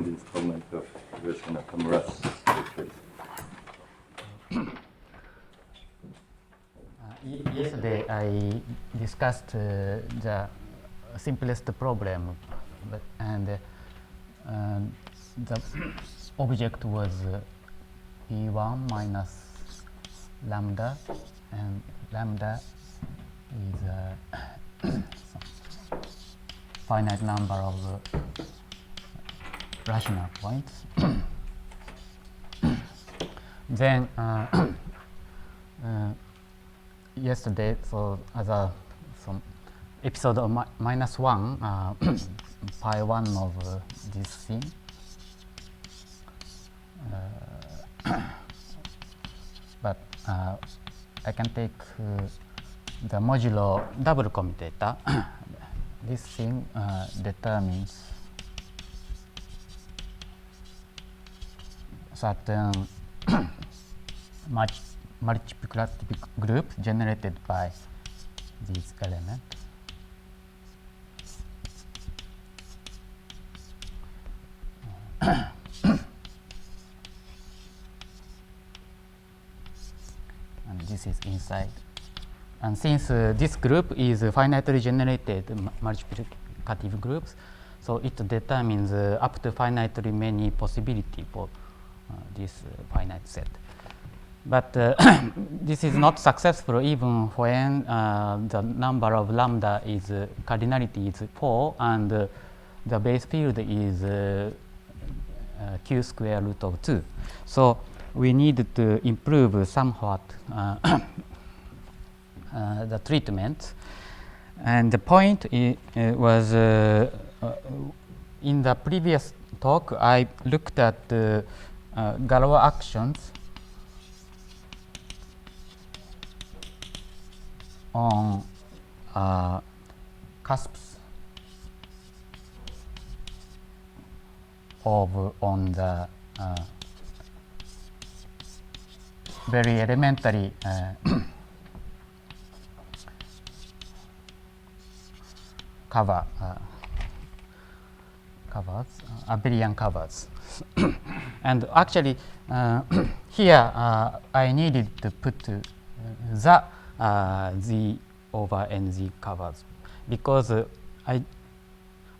second installment of Hiroaki Nakamura's lectures. Yesterday I discussed the simplest problem, and the object was P1 minus lambda, and lambda is a finite number of rational points. Then yesterday, so as some episode of minus 1, pi 1 of this thing. But I can take the modulo double commutator. This thing determines certain multiplicative group generated by these elements. And this is inside. And since this group is finitely generated multiplicative groups, so it determines up to finitely many possibilities for this finite set. But this is not successful even when the number of lambda is cardinality is 4 and the base field is q square root of 2. So we need to improve somewhat the treatment. And the point was in the previous talk I looked at Galois actions on cusps of on the very elementary covers, abelian covers. And actually here I needed to put the z over nz covers because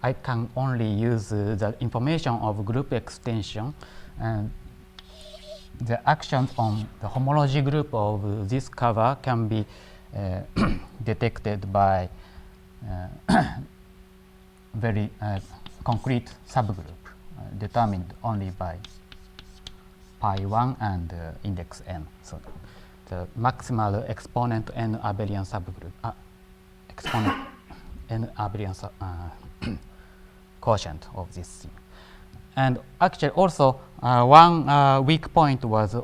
I can only use the information of group extension, and the actions on the homology group of this cover can be detected by very concrete subgroup determined only by pi 1 and index n. So the maximal exponent n abelian subgroup, exponent n abelian quotient of this thing. And actually also one weak point was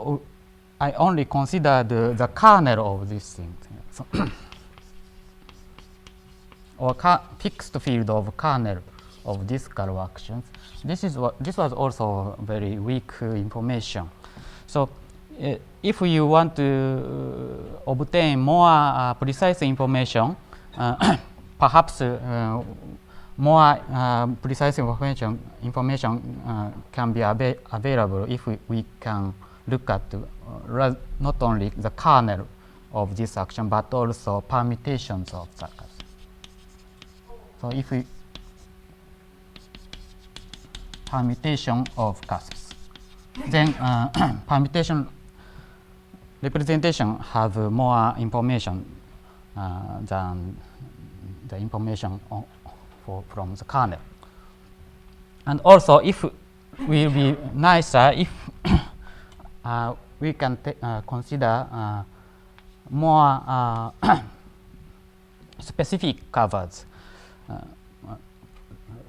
I only considered the kernel of this thing. So or fixed field of kernel of this Galois actions. This was also very weak information. So if you want to obtain more precise information, perhaps more precise information can be available if we can look at not only the kernel of this action but also permutations of circles. So if we permutation of cusps, then permutation representation have more information than the information from the kernel. And also, if we will be nicer if we can consider more specific covers,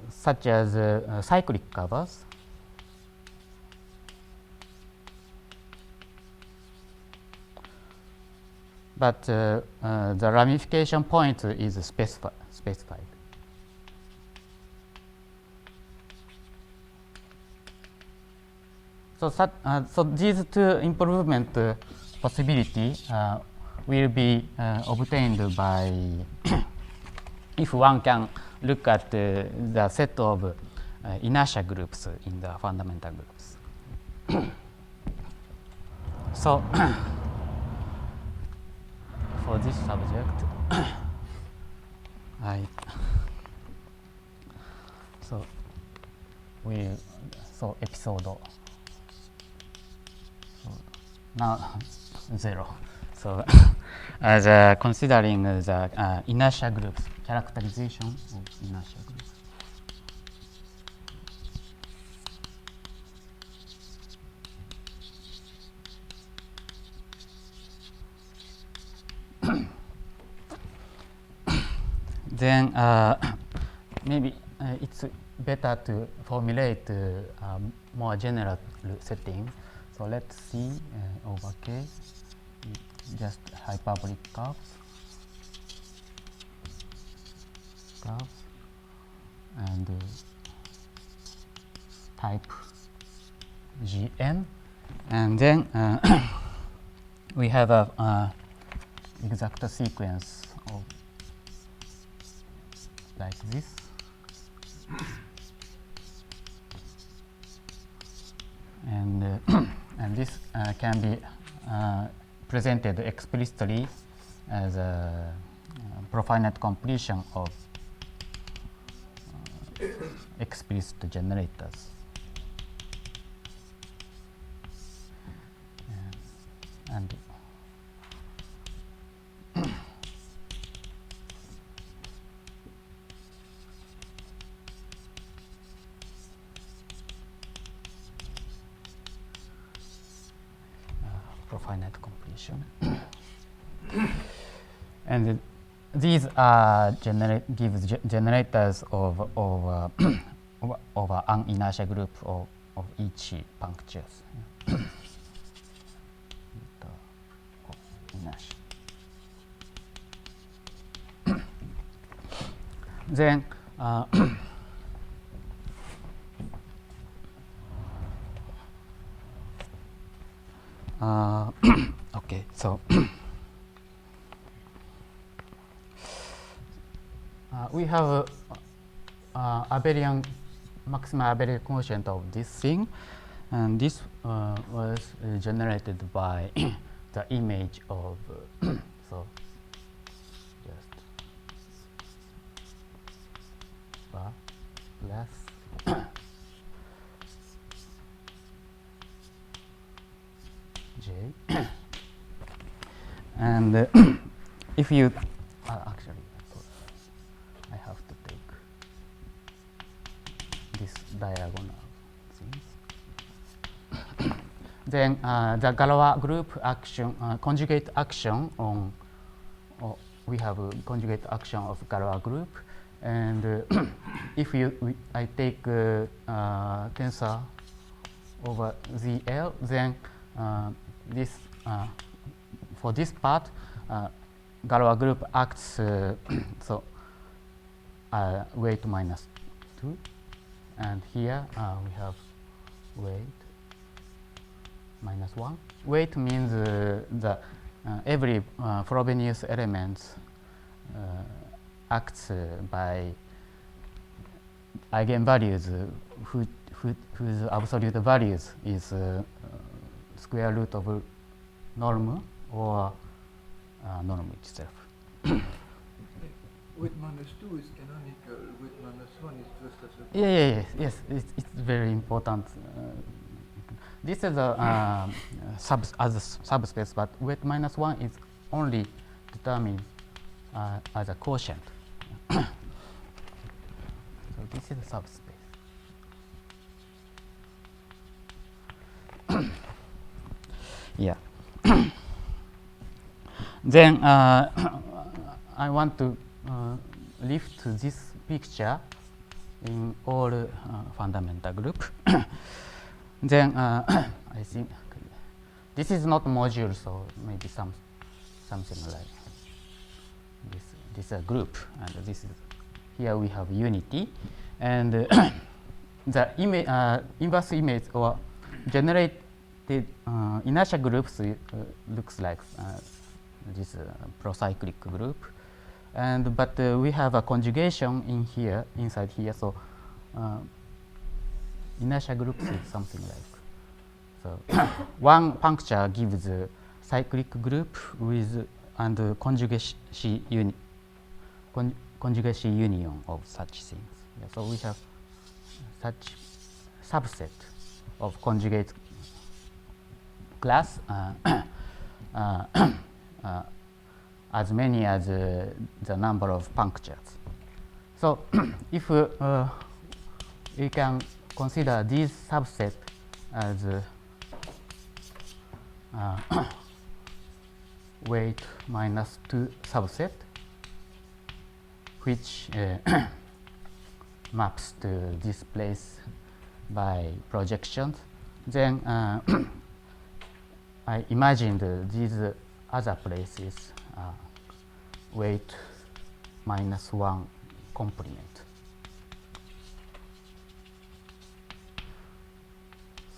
such as cyclic covers. But the ramification point is specified. So these two improvement possibility will be obtained by if one can look at the set of inertia groups in the fundamental groups. So for this subject, episode now 0. So as considering the inertia groups, characterization of inertia groups. Then maybe it's better to formulate more general setting. So let's see over K, just hyperbolic curves, and type Gn, and then we have a exact sequence of like this. And this can be presented explicitly as a profinite completion of explicit generators. And profinite completion. And these are generators of an inertia group of each punctures. Inertia. Then okay, so we have abelian maximal abelian quotient of this thing, and this was generated by the image of so just bar plus J and if you actually I have to take this diagonal things. Then the Galois group action, conjugate action on, we have a conjugate action of Galois group, and if I take tensor over ZL, then this for this part, Galois group acts so weight minus 2, and here we have weight minus 1. Weight means the every Frobenius elements acts by eigenvalues whose absolute values is square root of norm or norm itself. Weight minus 2 is canonical, weight minus 1 is just as a... Yes, it's very important. This is a subspace, but weight minus 1 is only determined as a quotient. So this is a subspace. Yeah. Then I want to lift this picture in all fundamental group. Then I think this is not module, so maybe something like this. This is a group, and this is here we have unity, and the inverse image or generated inertia groups looks like this procyclic group, and but we have a conjugation in here inside here, so inertia groups is something like. So one puncture gives a cyclic group with and conjugacy union of such things. Yeah, so we have such subset of conjugate class as many as the number of punctures. So if we can consider these subset as weight minus 2 subset, which maps to this place by projections, then I imagined these other places weight minus 1 complement.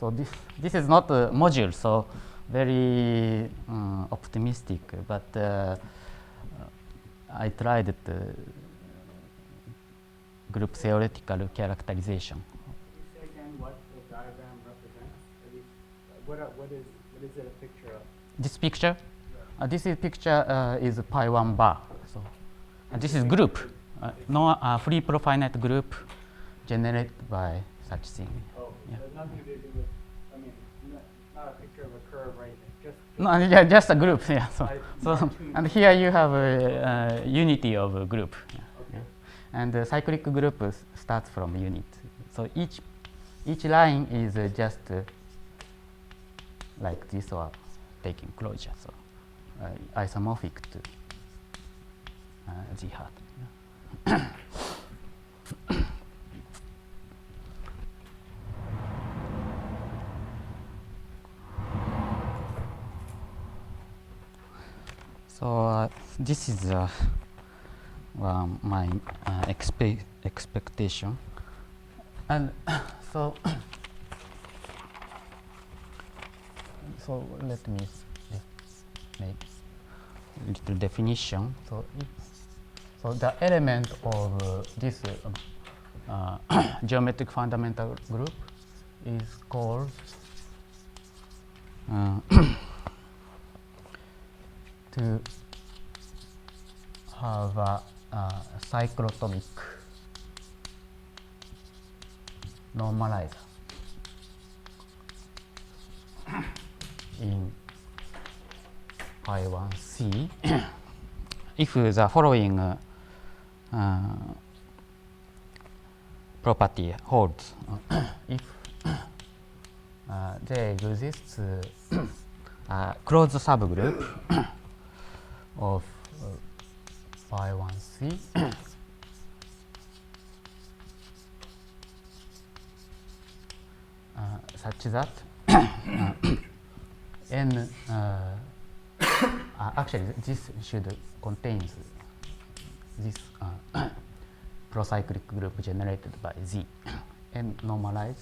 So this is not a module, so very optimistic, but I tried the group theoretical characterization. Can you say again what the diagram represents? At least, what is it a picture of? This picture, this is picture is pi 1 bar. So this is group, no free profinite group generated by such thing. Oh, yeah. so nothing to do with. I mean, not a picture of a curve or anything. Just No, yeah, just a group. Yeah. So, I- and here you have a unity of a group. Yeah. Okay. Yeah. And the cyclic group starts from unit. So each line is just like this or taking closure. So isomorphic to Z hat. Yeah. So this is my expectation, and so let me make a little definition. So the element of this geometric fundamental group is called to have a cyclotomic normalizer in pi 1c if the following property holds. If there exists a closed subgroup of pi 1c such that n actually this should contain this procyclic group generated by Z and normalize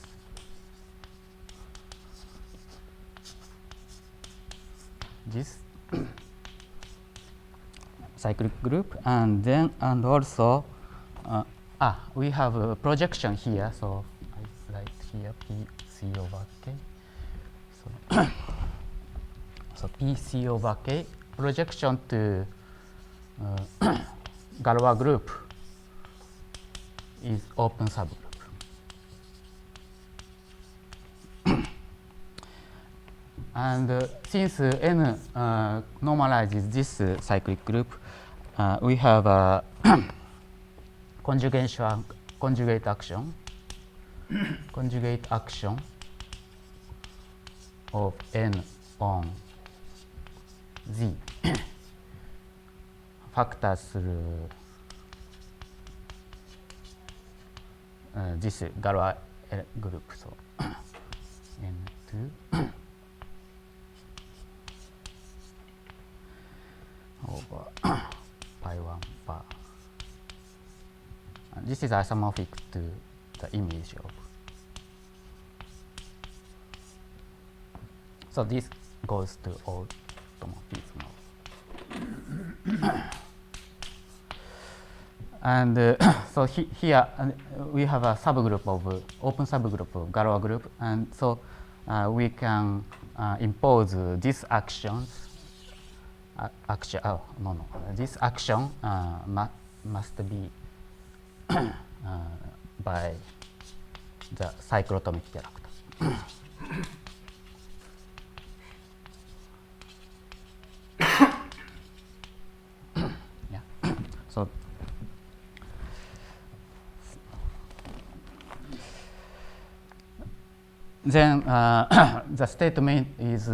this cyclic group, and then also we have a projection here, so I write here PC over K. So, so PC over K projection to Galois group is open subgroup. And since n normalizes this cyclic group, we have a conjugate action of n on Z factors through this Galois group. So n2 over pi 1 bar. And this is isomorphic to the image of. So this goes to automorphism. And so here we have a subgroup of open subgroup of Galois group, and so we can impose these actions. This action must be by the cyclotomic character. Yeah. So then the statement is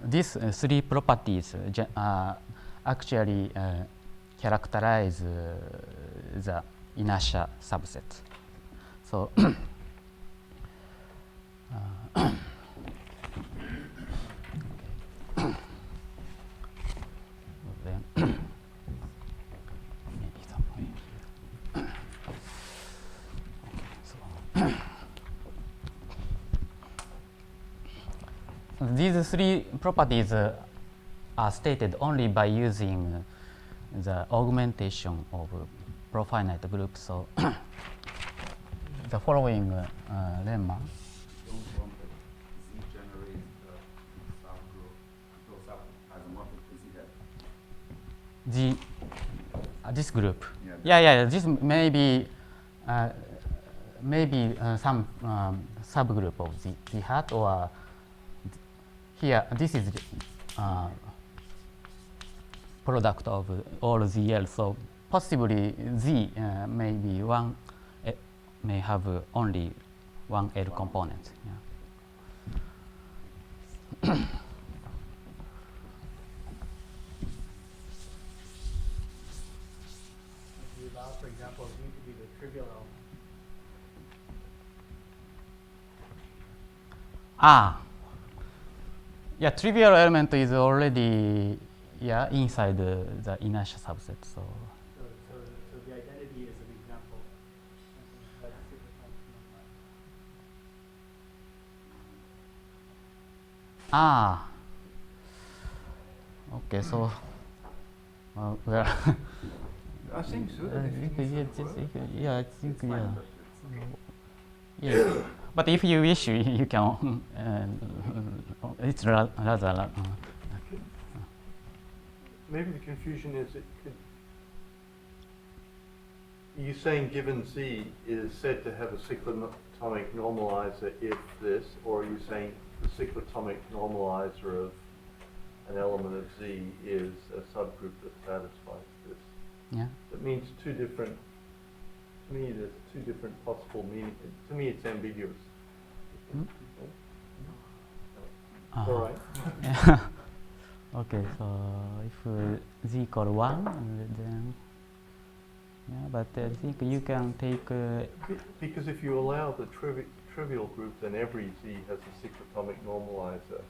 these three properties actually characterize the inertia subset. So then maybe somewhere. These three properties are stated only by using the augmentation of profinite groups. So the following lemma. Don't want that Z generates a subgroup, goes up isomorphic to Z hat. This group. Yeah. Yeah. This maybe some subgroup of Z hat, or here this is product of all ZL. So possibly Z may be one, may have only one L component. Yeah. If you allow, for example, Z to be the trivial element. Yeah, trivial element is already inside the inertia subset. So So the identity is an example. That's okay. So well. I think so. I think Fine, but yeah. But if you wish, you can. It's rather. Maybe the confusion is you're saying given Z is said to have a cyclotomic normalizer if this, or are you saying the cyclotomic normalizer of an element of Z is a subgroup that satisfies this? Yeah. That means two different, to me there's two different possible meanings. To me it's ambiguous. All right. Yeah. Okay, so if Z equal 1, then but I think you can take. Because if you allow the trivial group, then every Z has a cyclotomic normalizer.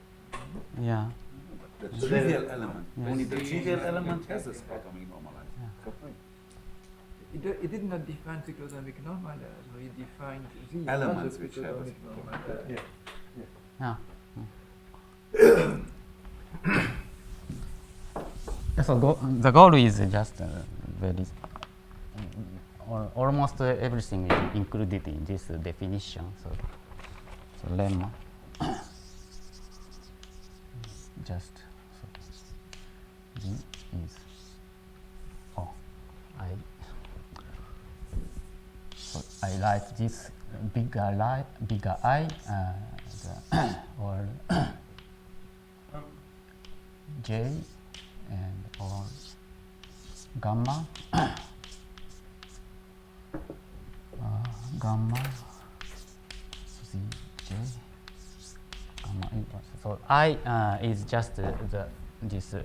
Yeah. The So trivial then- element, Yes. only the trivial element has a cyclotomic normalizer. It did not define cyclotomic normalizer, so it defined Z Elements as a which have a cyclotomic normalizer. Yeah. So the goal is just very almost everything is included in this definition. So lemma just Z is I write this bigger I or J and or gamma gamma Z J gamma. So I is just this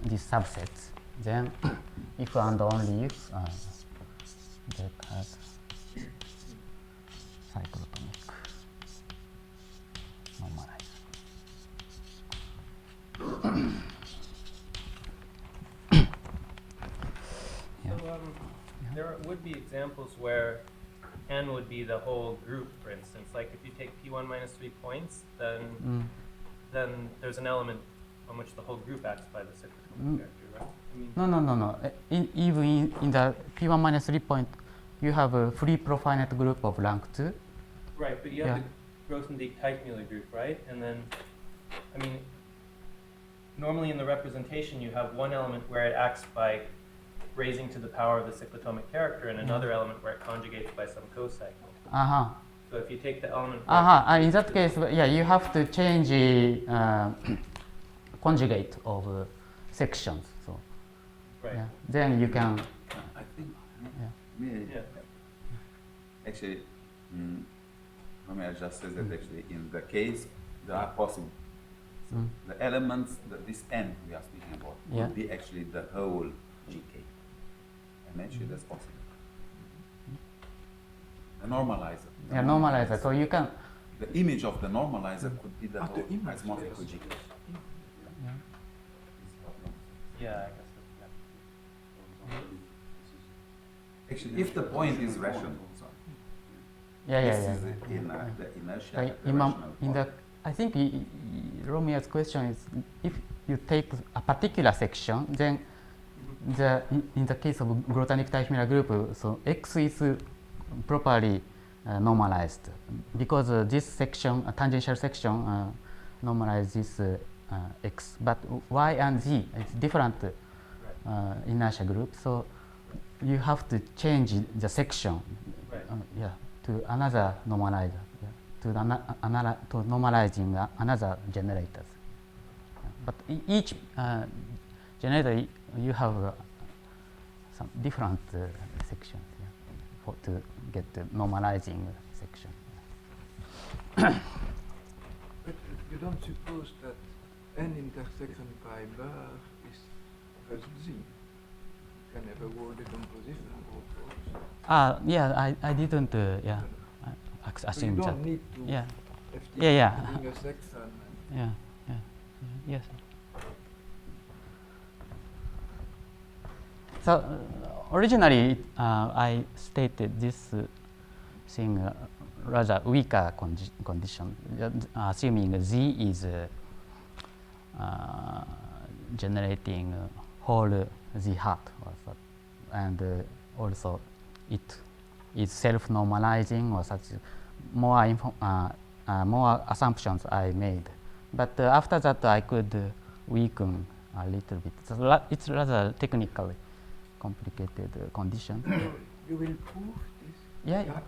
this subset. Then if and only if that has cyclotomic normalizer. So there would be examples where n would be the whole group, for instance. Like if you take p1 minus 3 points, then there's an element on which the whole group acts by the cyclotomic character, right? I mean, No. Even in the P1 minus 3 point, you have a free profinite group of rank 2. right, but you have the Grothendieck-Teichmuller group, right? And then, I mean, normally in the representation you have one element where it acts by raising to the power of the cyclotomic character and another element where it conjugates by some cocycle. So if you take the element In that case, yeah, you have to change conjugate of sections. So right. yeah, then you can. I think, Yeah. actually, Romeo just says that actually in the case, there are possible. So the elements that this n we are speaking about Yeah. would be actually the whole GK. And actually that's possible. The normalizer. Yeah, normalizer. So you can. The image of the normalizer could be the whole image, isomorphic yes. GK. Yeah, I guess that's, Actually, if the point is rational, sorry. This is in the inertia, the rational In the, point. I think Romeo's question is if you take a particular section, then in the case of Grothendieck-Teichmuller group, so X is properly normalized because this section, a tangential section, normalizes X, but Y and Z is different inertia group, so you have to change the section, right. to another normalizer, to normalizing another generators. But each generator you have some different sections to get the normalizing section. But you don't suppose that n intersection by bar is first Z? You can have a word decomposition of course. Yeah, I didn't, So you assume that. don't need to Yeah, have Yeah. having a section. And Yes. So originally, I stated this thing rather weaker condition, assuming Z is generating whole Z hat, or so, and also it is self-normalizing or such. More assumptions I made, but after that I could weaken a little bit. So it's rather technically complicated condition. you will prove this? Yeah.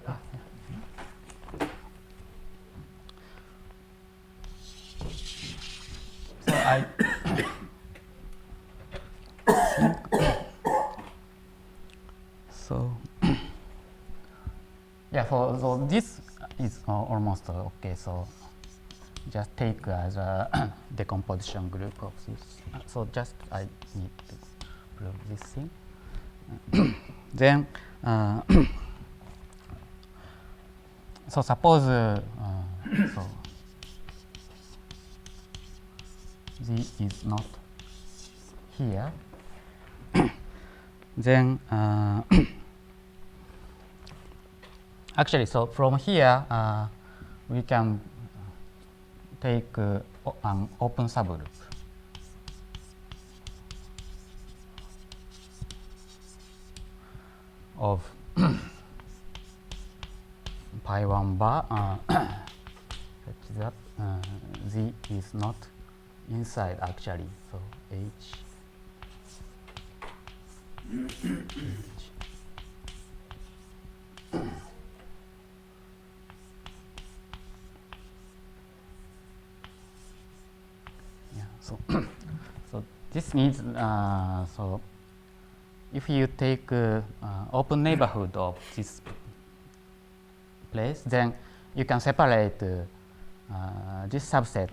So I so so this is almost okay. So just take as a decomposition group of this. So just I need to prove this thing. Then so suppose so Z is not here. Then actually, so from here we can take an open subgroup. Of pi 1 bar such that Z is not inside actually, so H so this means so if you take open neighborhood of this place, then you can separate this subset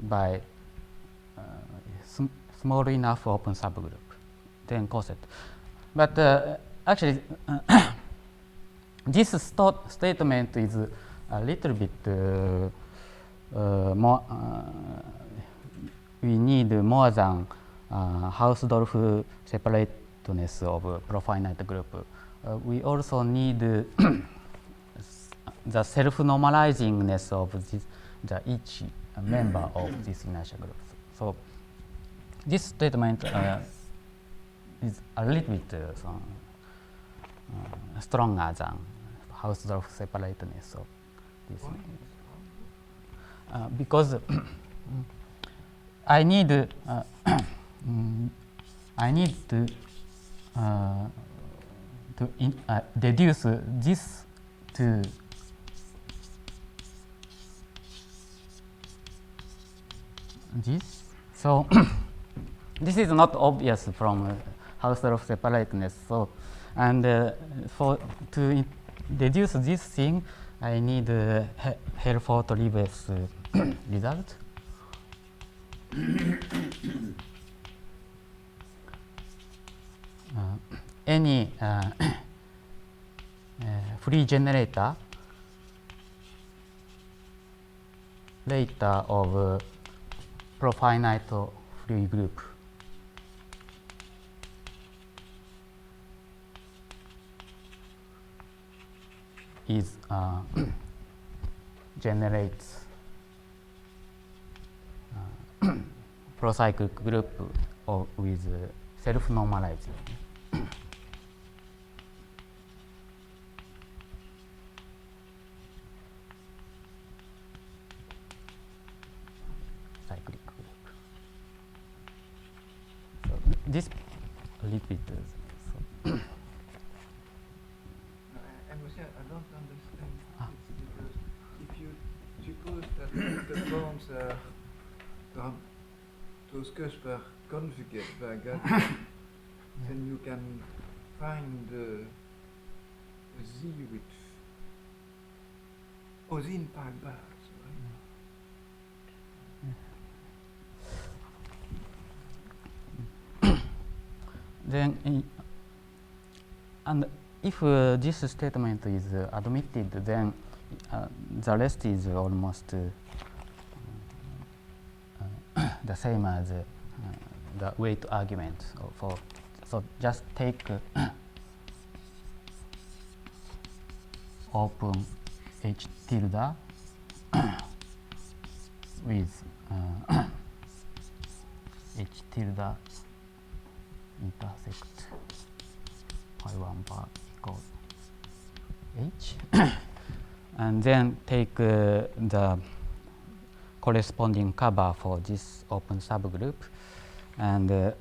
by small enough open subgroup, then coset. But actually, this statement is a little bit more. We need more than Hausdorff separateness of profinite group. We also need the self-normalizingness of each member of this inertia group. So this statement is a little bit stronger than Hausdorff separateness of this. Because I need to deduce this to this. So this is not obvious from Hausdorff separateness. So, and to deduce this thing, I need Herford-Ribes result. Any free generator later of profinite free group is generates procyclic group with self-normalizing. Cyclic group. So this a little bit. So I don't understand this because if you suppose that the forms are Toscus-Per conjugate variant, then you can find Z with Osin pi bars, right? then, and if this statement is admitted, then the rest is almost the same as the weight argument. So just take open H tilde with H tilde intersect pi 1 bar equals H and then take the corresponding cover for this open subgroup and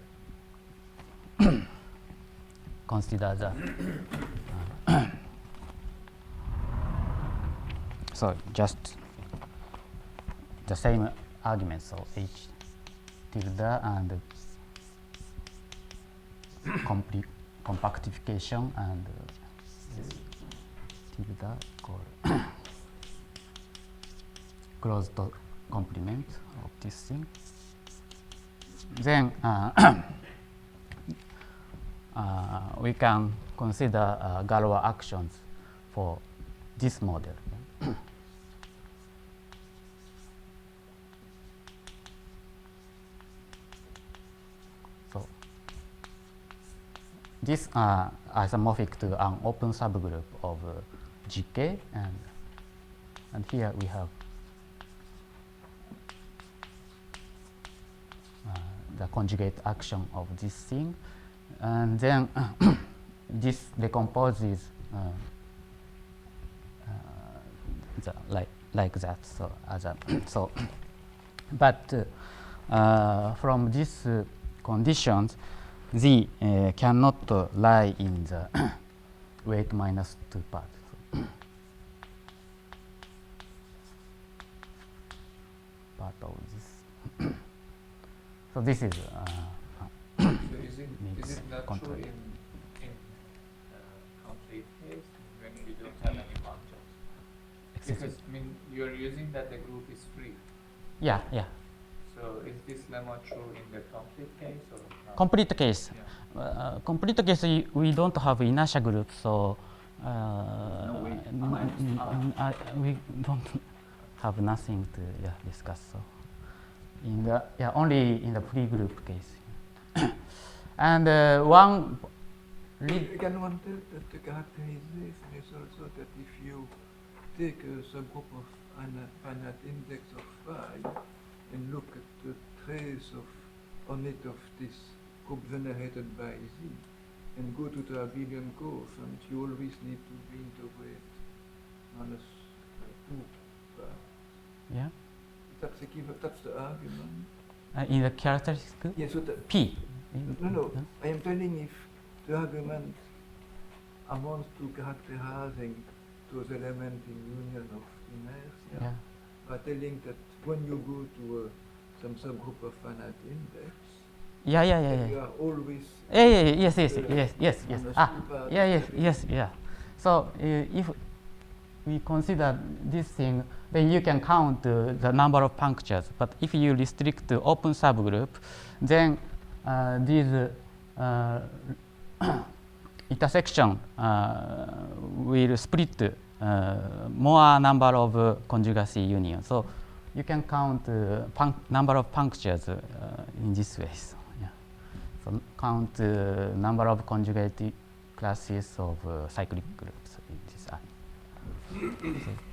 consider the so just the same argument, so H tilde and compactification and this tilde equal closed complement of this thing. Then we can consider Galois actions for this model. So this isomorphic to an open subgroup of GK, and here we have the conjugate action of this thing, and then this decomposes like that. So as a so, but from these conditions, Z cannot lie in the weight minus 2 part. So part of this. So this is So is it not true in complete case when you don't have any functions? Because I mean you're using that the group is free. Yeah. So is this lemma true in the complete case or not? Complete case. Yeah. Complete case, we don't have inertia group, so we don't have nothing to discuss. So in the only in the free group case. And one Can one tell that the characterization is also that if you take a subgroup of finite index of phi and look at the trace of on it of this group generated by Z and go to the abelian quotient, you always need to reintegrate minus 2 part. Yeah. That's the argument. In the characteristic Yeah, so P. no, I am telling if the argument amounts to characterizing those elements in union of inertia, Yeah. by telling that when you go to some subgroup of finite index, Yeah. you are always Yes. minus Ah, 2 part yes. So if we consider this thing, then you can count the number of punctures. But if you restrict the open subgroup, then these intersection will split more number of conjugacy unions. So you can count number of punctures in this way. So, yeah. So count number of conjugated classes of cyclic groups in this array.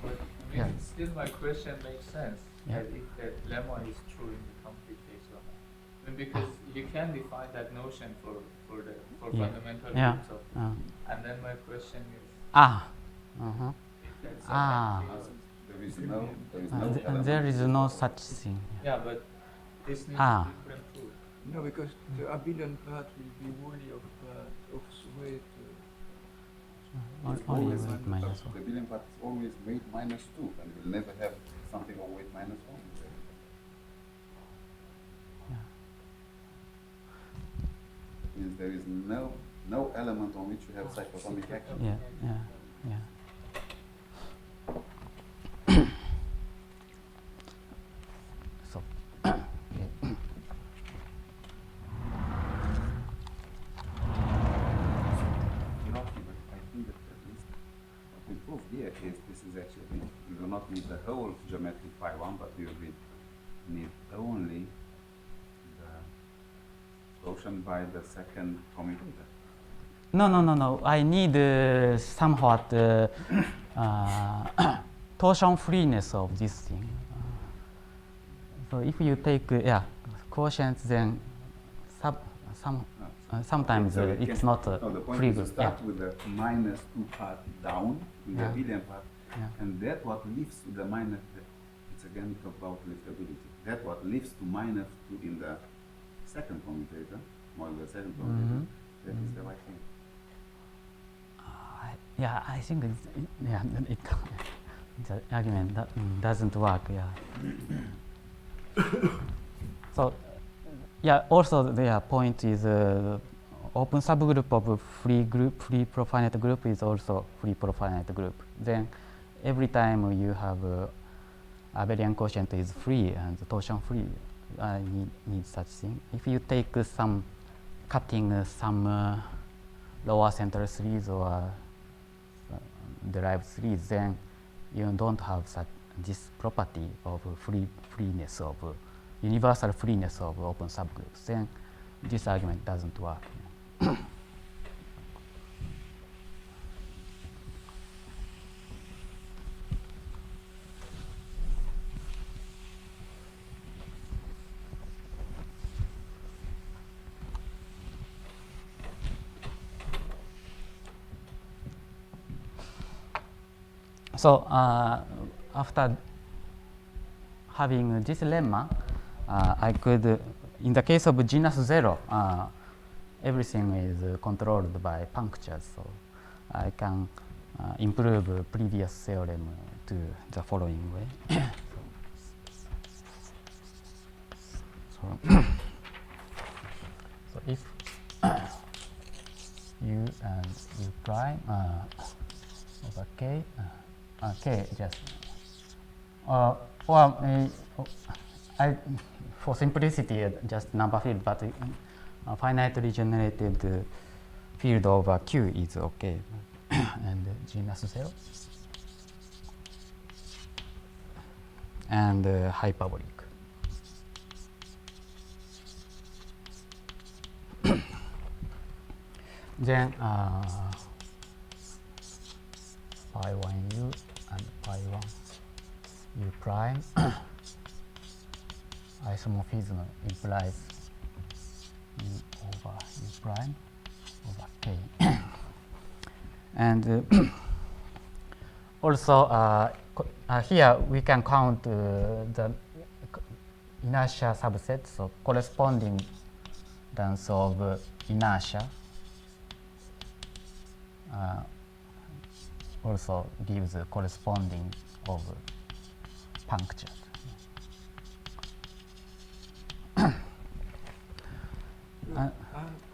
But I mean, still my question makes sense. Yeah. That if the lemma is true in the complete case of I mean, because you can define that notion for Yeah. fundamental Yeah. groups of and then my question is if that's a There is no and element. there is no such thing. yeah, but this needs different proof. No, because the abelian part will be wholly of weight. Only Always weight minus the abelian part is always weight minus 2, and we'll never have something of weight minus 1. Means there is no element on which you have cyclotomic action. Yeah. So, Hiroaki, but I think that at least what we prove here is this is actually, you do not need the whole geometric phi 1, but you need only the quotient by the second commutator. No. I need somewhat torsion freeness of this thing. So if you take quotients, then sometimes So you it's can- not no, the point free is to group. start with the minus 2 part down, with the Yeah. abelian part, Yeah. and that what leads to the minus, it's again about liftability. That what leads to minus 2 in the second commutator, or the second commutator, that is the right thing. I think the argument doesn't work. Yeah. So, also the point is open subgroup of free profinite group is also free profinite group. Then every time you have abelian quotient is free and torsion free, I need such thing. If you take some cutting some lower central series or derived series, then you don't have this property of freeness of universal freeness of open subgroups. Then this argument doesn't work. So after having this lemma, I could, in the case of genus 0, everything is controlled by punctures. So I can improve previous theorem to the following way. So if u and u prime over k, k just for simplicity just number field, but finitely generated field over Q is okay, and genus 0 and hyperbolic. Then pi 1 u and pi 1 u prime isomorphism implies prime over k. And also here we can count the inertia subset, so corresponding dance of inertia also gives a corresponding of punctures. I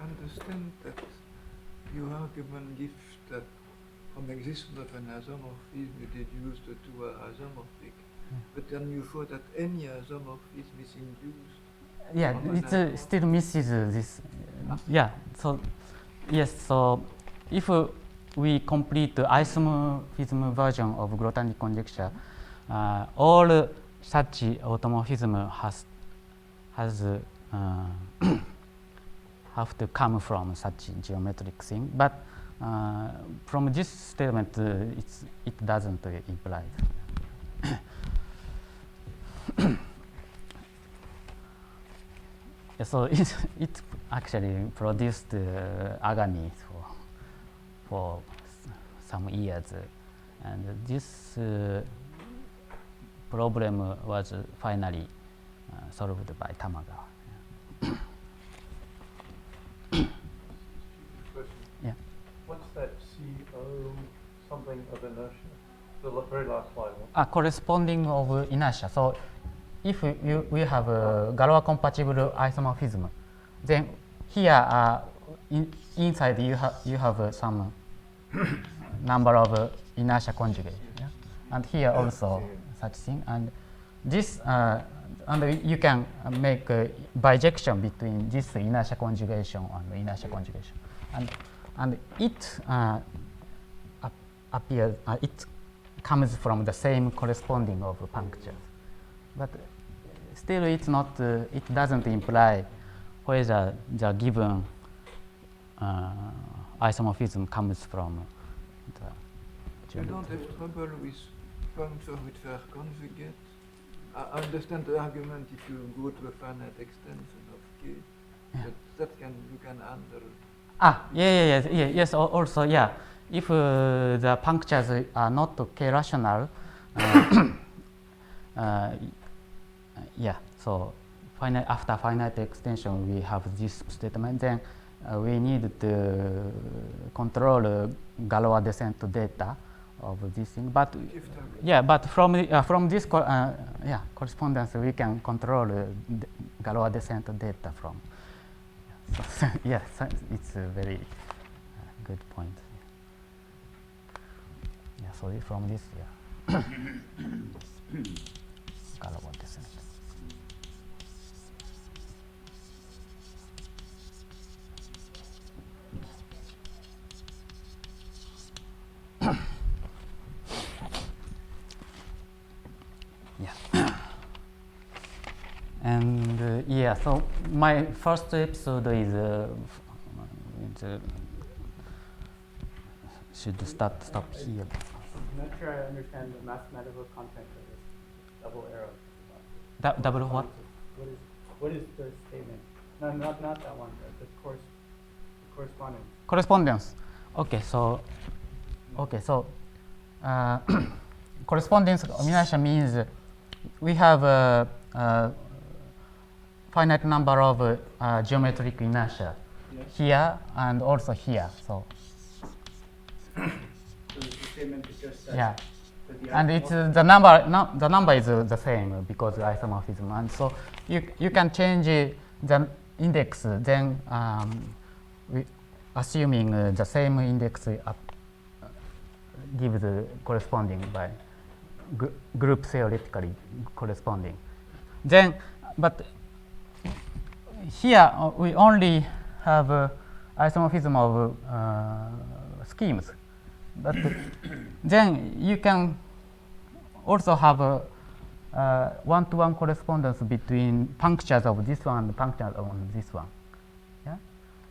understand that your argument gives that from existence of an isomorphism you deduce the two are isomorphic, but then you thought that any isomorphism is induced. Yeah, it still misses this. Yeah, so yes, so if we complete the isomorphism version of Grothendieck conjecture, all such automorphism has have to come from such geometric thing, but from this statement it doesn't imply. So it actually produced agony for some years, and this problem was finally solved by Tamagawa. Yeah. What's that CO something of inertia? The very last line. Corresponding of inertia. So if we have a Galois compatible isomorphism, then here inside you have some number of inertia conjugate, yeah? And here also such thing, and this and you can make a bijection between this inertia conjugation and the inertia conjugation, and it appears it comes from the same corresponding of punctures, but still it's not it doesn't imply whether the given isomorphism comes from the You don't have trouble with functions which are conjugate. I understand the argument if you go to a finite extension of k, but that you can handle. Yes. Also, yeah. If the punctures are not k rational, yeah. So after finite extension, we have this statement. Then we need to control Galois descent data of this thing. But yeah, but from this correspondence, we can control Galois descent data from. So, yeah, it's a very good point. Yeah, so from this, yeah, Galois descent. Yeah. And yeah, so my first episode is should stop here. I'm not sure I understand the mathematical content of this double arrow. Double what? What is the statement? No, not that one. The correspondence. Correspondence. Okay, so correspondence inertia means we have a finite number of geometric inertia here and also here. So the statement is just that. Yeah, and it's the number is the same because isomorphism, and so you can change the index. Then assuming the same index gives the corresponding by group theoretically corresponding. Then, but here we only have isomorphism of schemes. But then you can also have a one-to-one correspondence between punctures of this one and punctures of this one. Yeah?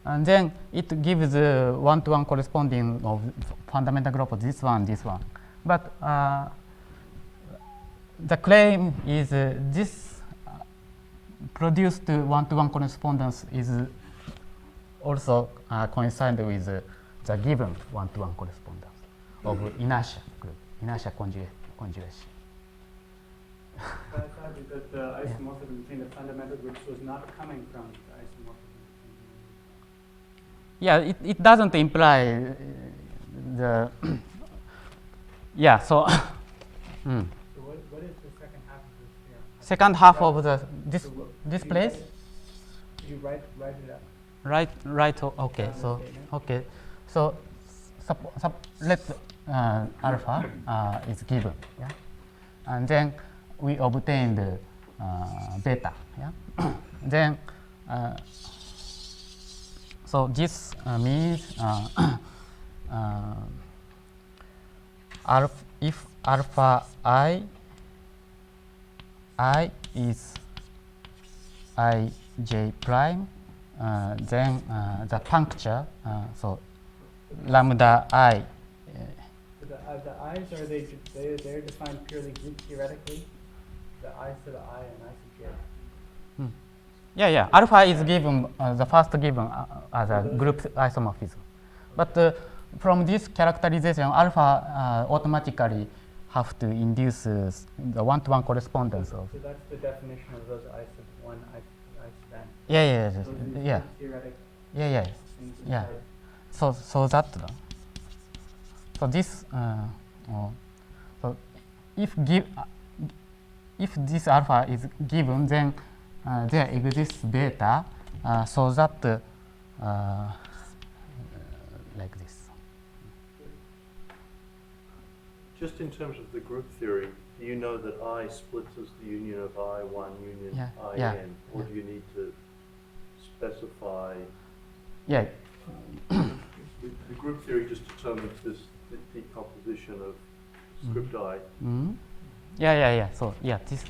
And then it gives one-to-one corresponding of fundamental group of this one, this one. But the claim is this produced one-to-one correspondence is also coincide with the given one-to-one correspondence of inertia group, inertia conjugation. I thought that the isomorphism between the fundamental groups was not coming from the isomorphism between Yeah, it doesn't imply the yeah. So So what is the second half of this theorem? second half of this So this could you place. Could you write it up? Right. Okay. Down the So statement. okay. So let alpha is given. Yeah, and then we obtain the beta. Yeah, then so this means if alpha I is ij prime, then the puncture, so lambda I. So the i's, are they're defined purely group theoretically? The i's to the I and I to j. Yeah. Alpha is given, the first given as a group isomorphism. But from this characterization, alpha automatically have to induce the one-to-one correspondence of. So that's the definition of those i's of one I span. Yeah. Those are Yeah. group theoretic Yeah. things Yeah. inside. So that. So this. So if this alpha is given, then there exists beta, so that like this. Just in terms of the group theory, do you know that I splits as the union of I1 union Yeah, IN, or do you need to specify? Yeah. The group theory just determines this decomposition of script I. Mm-hmm. Yeah. So this.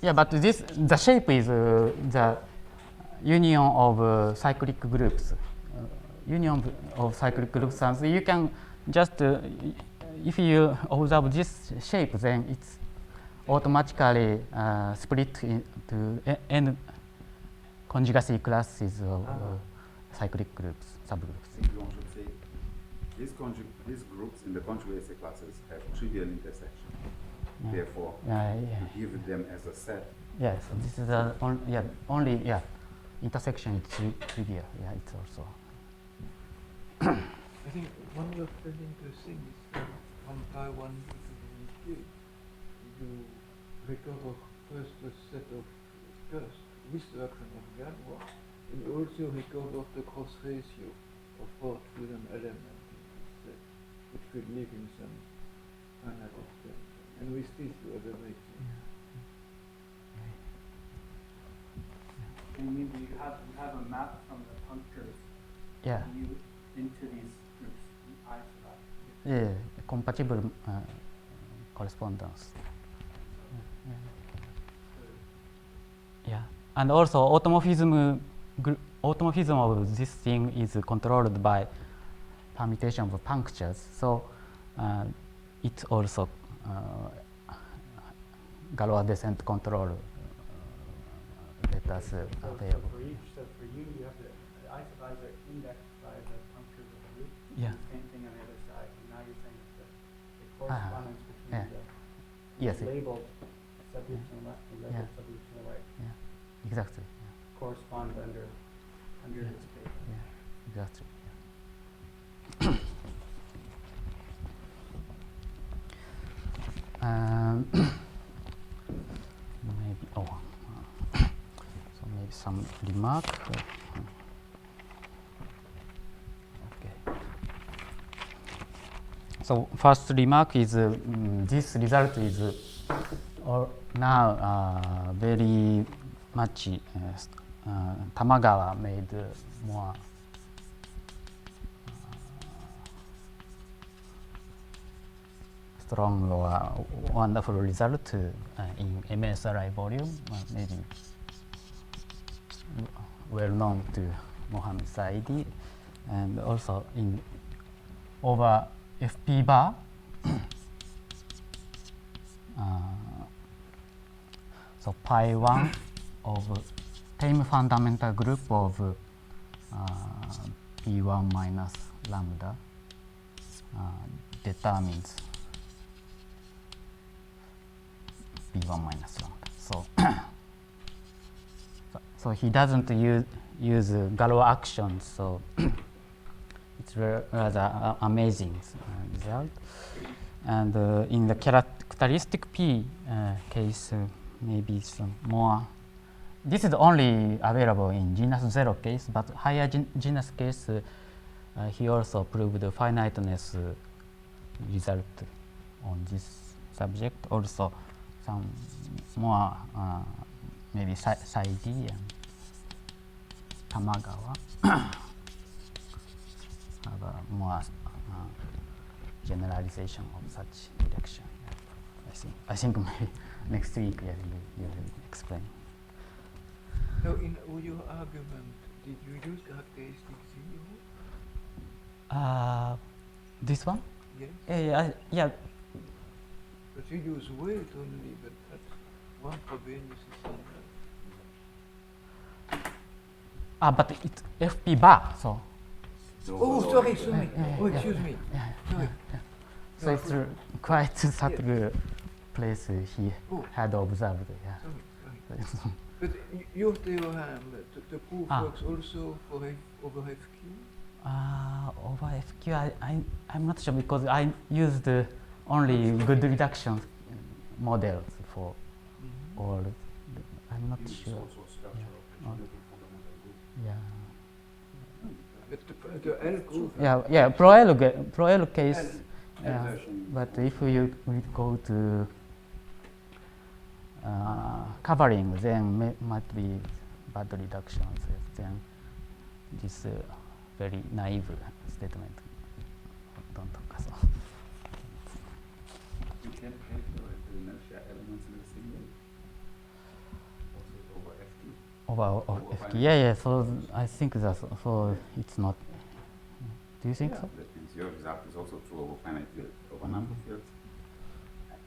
Yeah, but this the shape is the union of cyclic groups. Union of cyclic groups, and so you can just if you observe this shape, then it's automatically split into n conjugacy classes of cyclic groups, subgroups. I think one should say these groups in the conjugacy classes have trivial intersection. Yeah. Therefore, Yeah. you give them as a set. Yeah, so this is only intersection is trivial. Yeah, it's also. I think one of the very interesting is that on Taiwan you recover first the set of first restriction of Galois, and you also recover the cross ratio of both with an element in this set, which could live in some finite extent. And with this you have everything. And you have a map from the punctures Yeah. into these groups, I to I. Yeah, compatible correspondence. Yeah, and also automorphism of this thing is controlled by permutation of punctures. So it's also Galois descent control letters available. So for you have the i's are indexed by the punctures of the group. Yeah. Same thing on the other side. And now you're saying that the correspondence between yeah. the Yes. labeled subgroups on the left and labeled Yeah. subgroups on the right Exactly. correspond under this paper. Yeah. Exactly. Maybe so maybe some remark. Okay. So first remark is this result is now very much Tamagawa made more strong or wonderful result in MSRI volume, maybe well known to Mohammed Saidi, and also in over FP bar. So pi 1 of time fundamental group of b1 minus lambda determines b1 minus lambda. So, so he doesn't use Galois actions. So it's rather amazing result. And in the characteristic P case, maybe some more. This is only available in genus 0 case, but higher genus case, he also proved the finiteness result on this subject. Also, some more maybe Saidi and Tamagawa have a more generalization of such reduction. I think maybe next week you will explain. Now, in your argument, did you use characteristic 0? This one? Yes. Yeah. But you use weight only, but that's one Frobenius is somewhere. But it's FP bar, so. Oh, sorry. Oh, excuse me. Sorry. So it's quite subtle place he had observed. Yeah. Sorry. But your theorem, the proof works also for over FQ? Over FQ, I'm not sure because I used only good reduction models for all. I'm not sure. Yeah. But the L proof. Yeah. Pro L case. But if you go to covering, then might be bad reductions. Then this very naive statement don't occur. So. You can calculate the inertia elements in the same way. Also over FQ. Over FQ. Yeah. So I think that's so. It's not. Do you think so? That means your result is also true over finite field, over number fields.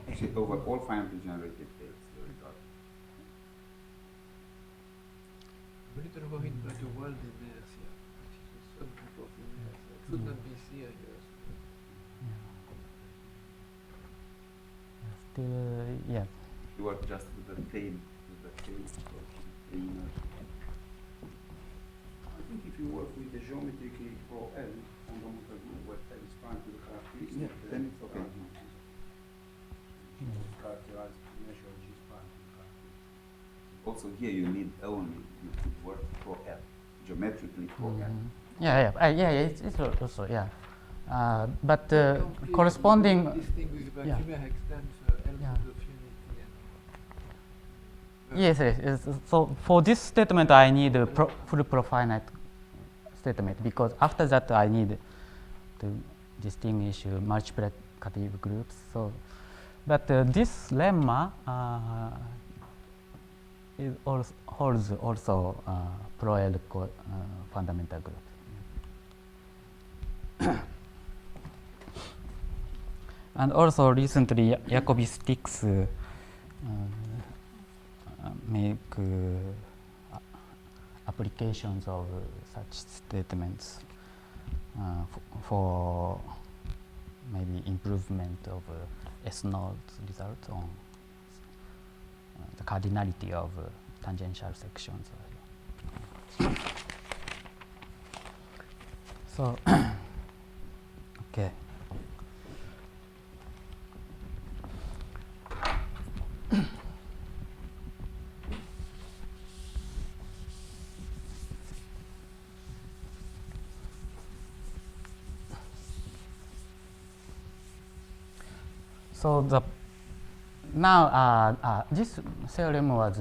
Actually, over all finitely generated fields, your result. A little worried about the world inertia, which is a subgroup of inertia. It should not be serious. Still, yeah. You work just with the tail approach, the inertia. I think if you work with the geometrically pro L fundamental group where L is prime to the characteristic, then it's okay. Characterized measure G prime to the characteristic. Also here you need only you could work pro L, geometrically pro L. It's also but corresponding. This thing with vacuum extends L to the finity. Yes. So for this statement, I need a full profinite statement because after that I need to distinguish multiplicative groups. So, but this lemma holds also pro L fundamental group. And also recently, Jacobi sticks make applications of such statements for maybe improvement of S-node results on the cardinality of tangential sections. So, okay. So this theorem was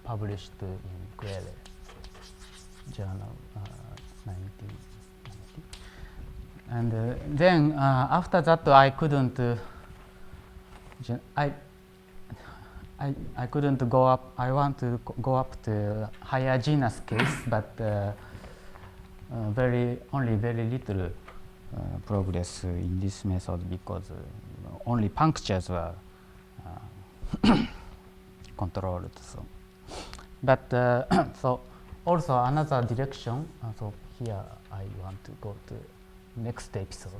published in Quere journal 1990, and then after that I couldn't I couldn't go up. I want to go up to higher genus case, but only very little progress in this method because only punctures were controlled. So, but so also another direction. So here I want to go to next episode.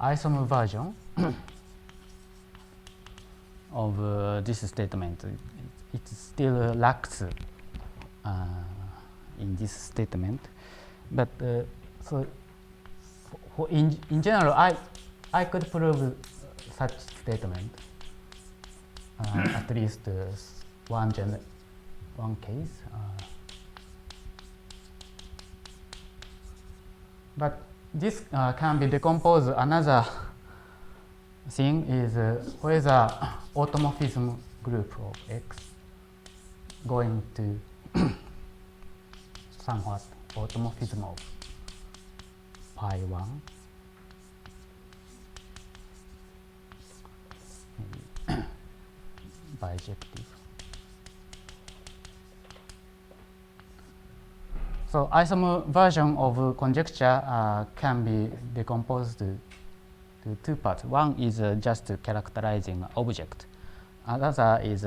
Isomer version of this statement. It still lacks in this statement, but so in general, I could prove such statement at least one case. But this can be decomposed. Another thing is whether automorphism group of X going to somewhat automorphism of pi 1 maybe bijective. So isomer version of conjecture can be decomposed to two parts. One is just characterizing object. Another is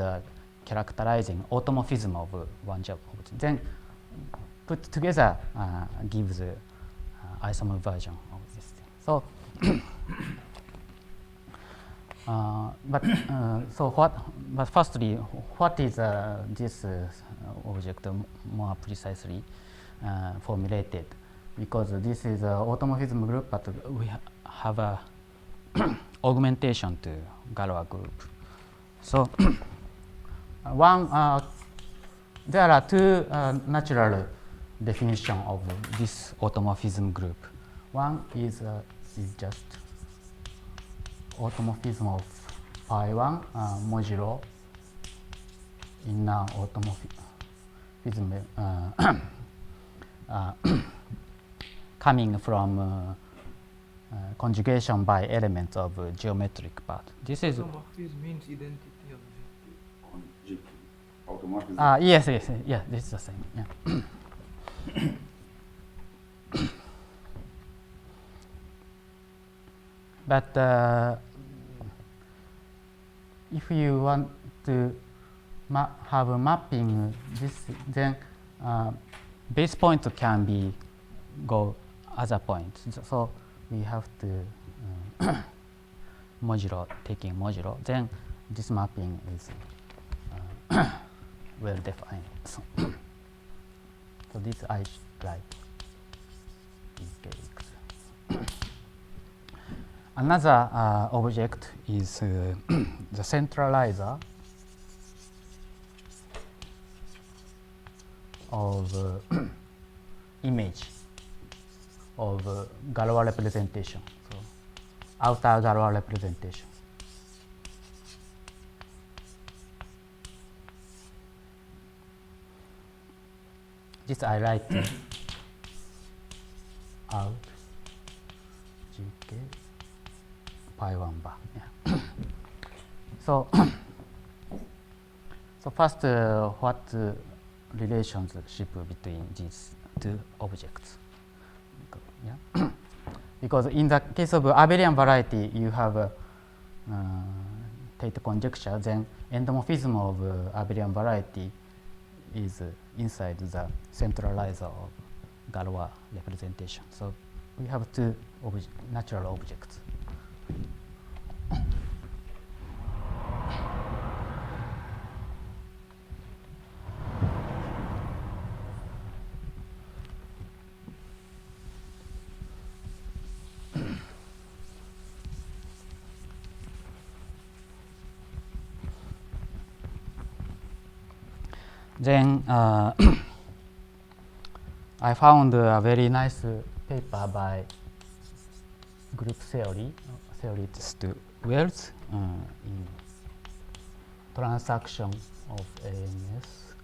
characterizing automorphism of one object. Then put together gives isomer version of this thing. So, but firstly, what is this object more precisely formulated? Because this is an automorphism group, but we have a augmentation to Galois group. So, there are two natural definitions of this automorphism group. One is just automorphism of pi 1 modulo inner automorphism coming from conjugation by elements of geometric part. This is Automorphism means identity objective. Automorphism. yes, this is the same. Yeah. But if you want to have a mapping, then base point can be go other points. So we have to taking modulo. Then this mapping is well defined. So this I like Kx. Another object is the centralizer of image of Galois representation. So outer Galois representation. This I write out GK pi 1 bar. Yeah. So first, what relationship between these two objects? Yeah. Because in the case of abelian variety, you have Tate conjecture. Then endomorphism of abelian variety is inside the centralizer of Galois representation. So we have two natural objects. Then I found a very nice paper by group theorist Wells in transaction of AMS.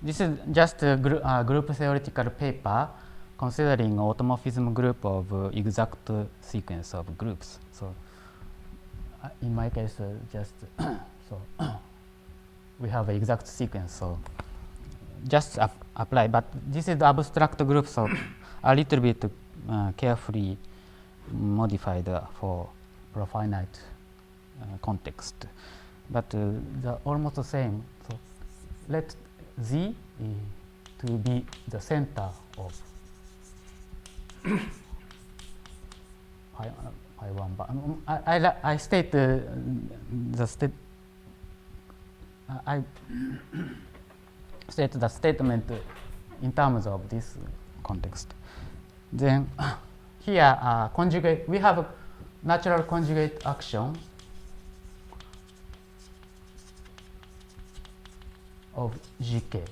This is just a group theoretical paper considering automorphism group of exact sequence of groups. So in my case, just so we have an exact sequence. So just apply. But this is the abstract group, so a little bit carefully modified for profinite context. But they're almost the same. So let Z to be the center of pi 1 bar. I state the state. I state the statement in terms of this context. Then here conjugate. We have a natural conjugate action of GK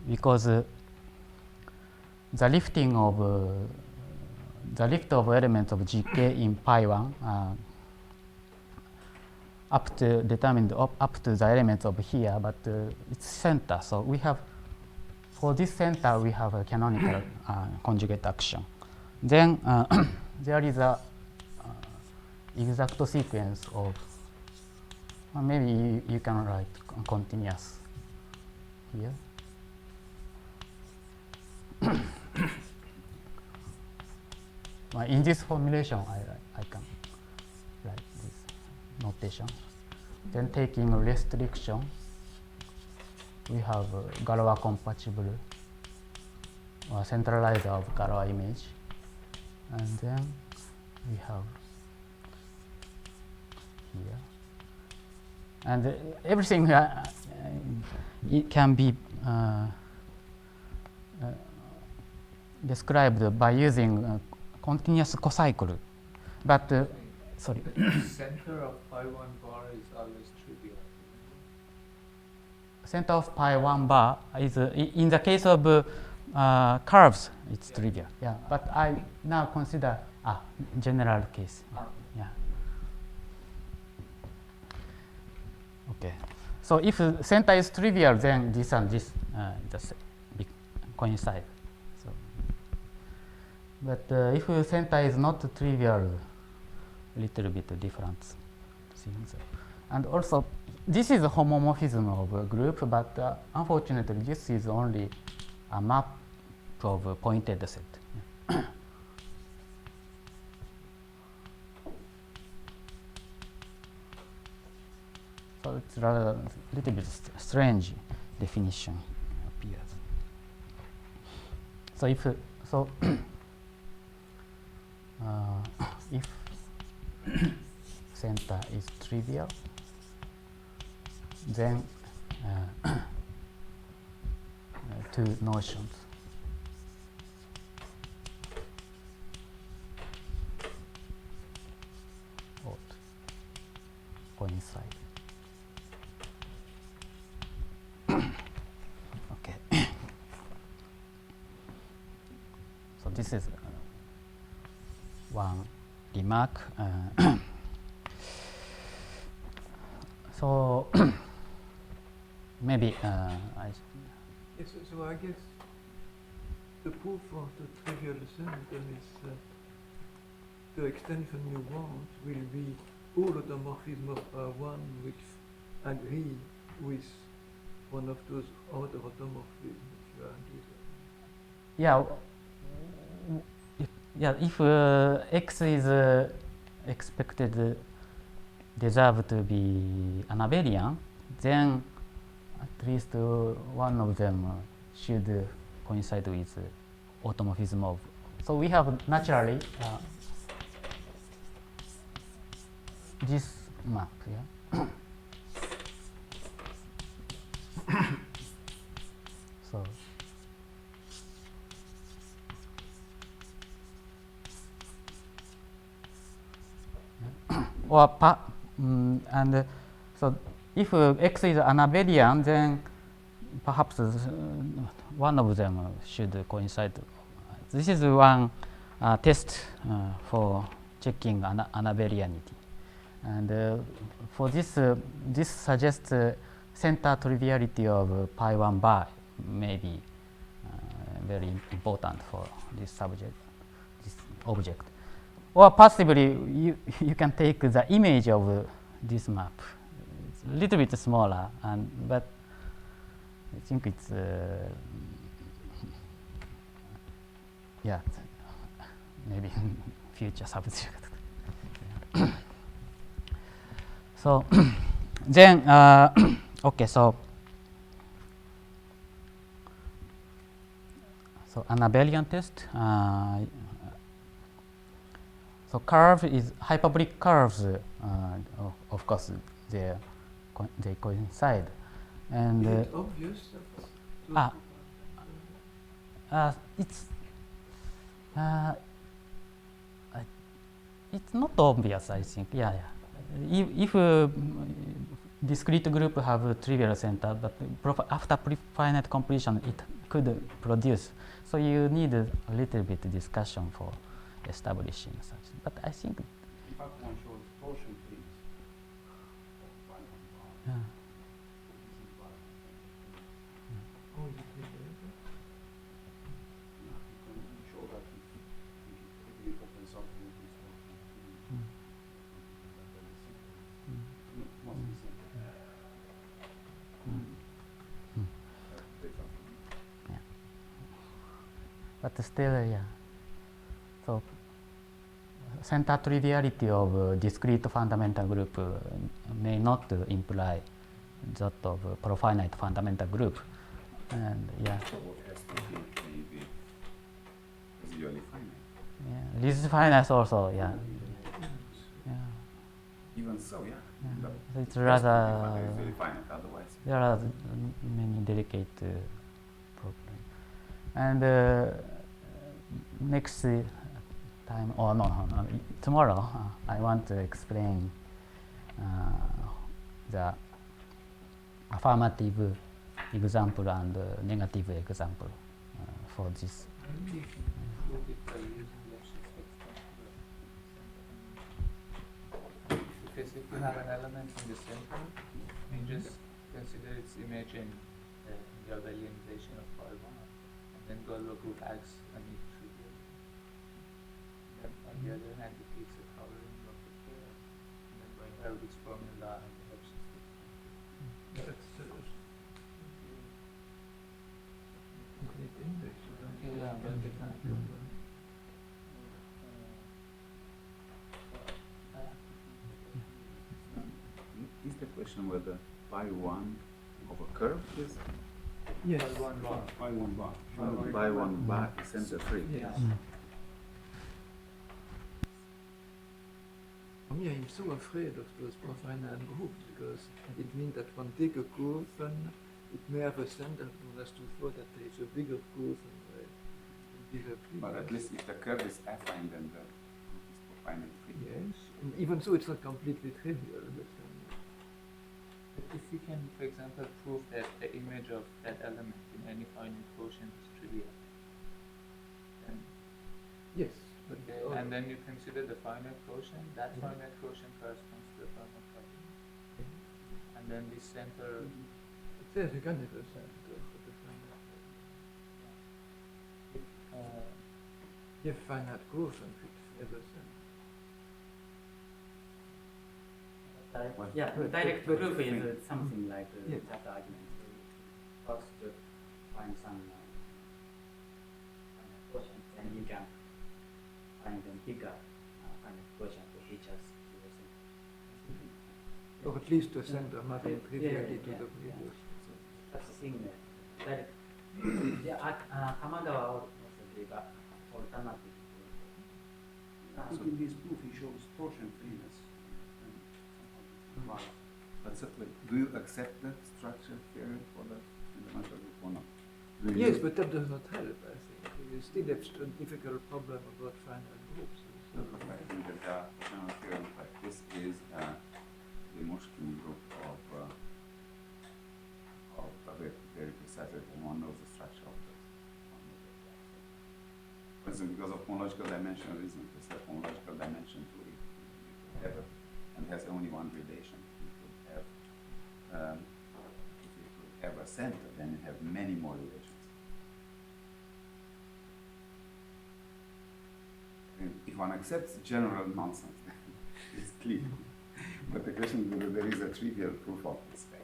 because the lifting of the lift of elements of GK in pi 1 up to determined up to the elements of here, but it's center. So we have for this center we have a canonical conjugate action. Then there is a exact sequence of maybe you can write continuous here. In this formulation, I can write this notation. Then taking a restriction, we have Galois compatible centralizer of Galois image, and then we have here, and everything it can be described by using continuous cocycle, but sorry. Center of pi 1 bar is always trivial. Center of pi 1 bar is in the case of curves, it's trivial. Yeah, but I now consider general case. Yeah. Okay. So if center is trivial, then this and this just coincide. So, but if center is not trivial, little bit different things. And also, this is a homomorphism of a group, but unfortunately, this is only a map of a pointed set. Yeah. So it's rather a little bit strange definition appears. So if if center is trivial, then two notions. Ought coincide. Okay. So this is one remark. So maybe Yes, so I guess the proof of the trivial center is that the extension you want will be all automorphism of R1 which agree with one of those other automorphisms you are yeah, if X is expected deserve to be Anabelian, then at least one of them should coincide with automorphism of. So we have naturally this map, yeah. So or and so if X is Anabelian, then perhaps one of them should coincide. This is one test for checking Anabelianity, and for this, this suggests center triviality of pi 1 bar may be very important for this subject, this object. Or possibly you can take the image of this map. It's a little bit smaller, but I think it's yeah, maybe future subject. So then, okay, so Anabelian test. So curve is hyperbolic curves. Of course, they coincide, and Is it obvious that those it's it's not obvious, I think. Yeah. If discrete group have a trivial center, but after finite completion, it could produce. So you need a little bit discussion for establishing such. But I think. In fact, one shows torsion fields. Yeah. Oh, is it trivial? You can show that if you open something with this torsion field. Mostly simple. But still, yeah. So center triviality of discrete fundamental group may not imply that of profinite fundamental group, and yeah. So what has to be maybe residually finite? Yeah, this is finite also, yeah. Yeah. Even so, yeah. Yeah. The- It's it has to be rather residually finite, otherwise. there are many delicate problems. And next time, or no, tomorrow, I want to explain the affirmative example and negative example for this. Maybe you can prove it by using Lipschitz extension. Because if you have an element in the center, you just consider its image in the abelianization of phi 1, and then go look who acts on each trivial. Then on the other hand, it gives a covering of the pair, and then by Hurwitz's formula and the Lipschitz extension. That's complete index. You don't Okay, get yeah, but any we can- problem. Is the question whether phi 1 of a curve is Yes. phi 1 bar? Phi 1 bar is center free. Yes. For me, I'm so afraid of those profinite groups because it means that one take a Kurven, it may have a center, one has to thought that there is a bigger Kurven, right? Bigger But at least if the curve is affine, then the group is profinite free. Yes. And even so, it's not completely trivial. But, But if you can, for example, prove that the image of that element in any finite quotient is trivial, then yes. But okay, and then you consider the finite quotient, that finite quotient corresponds to the finite quotient. And then this center, it says you can have a center for the finite. If finite Kurven with ever center. Yeah, But- direct but- proof is something like Yeah. that argument. So first, find some finite quotient, and you can find a bigger finite quotient which has Or at least the center mapping trivially to the yeah. previous. That's the thing that Kamagawa also gave an alternative. In this proof, he shows torsion freeness. But certainly, do you accept that structure theory for the fundamental group or not? Do you Yes, use- but that does not help, I think. You still have a difficult problem about finite groups. No, but I think that the general theorem like this is the Mushkin group of very precisely when one knows the structure of this. For instance, because of homological dimensionalism, it's a homological dimension to it, ever, and has only one relation. You could have, if you could have a center, then you have many more relations. If one accepts general nonsense, it's clear. But the question is whether there is a trivial proof of this fact.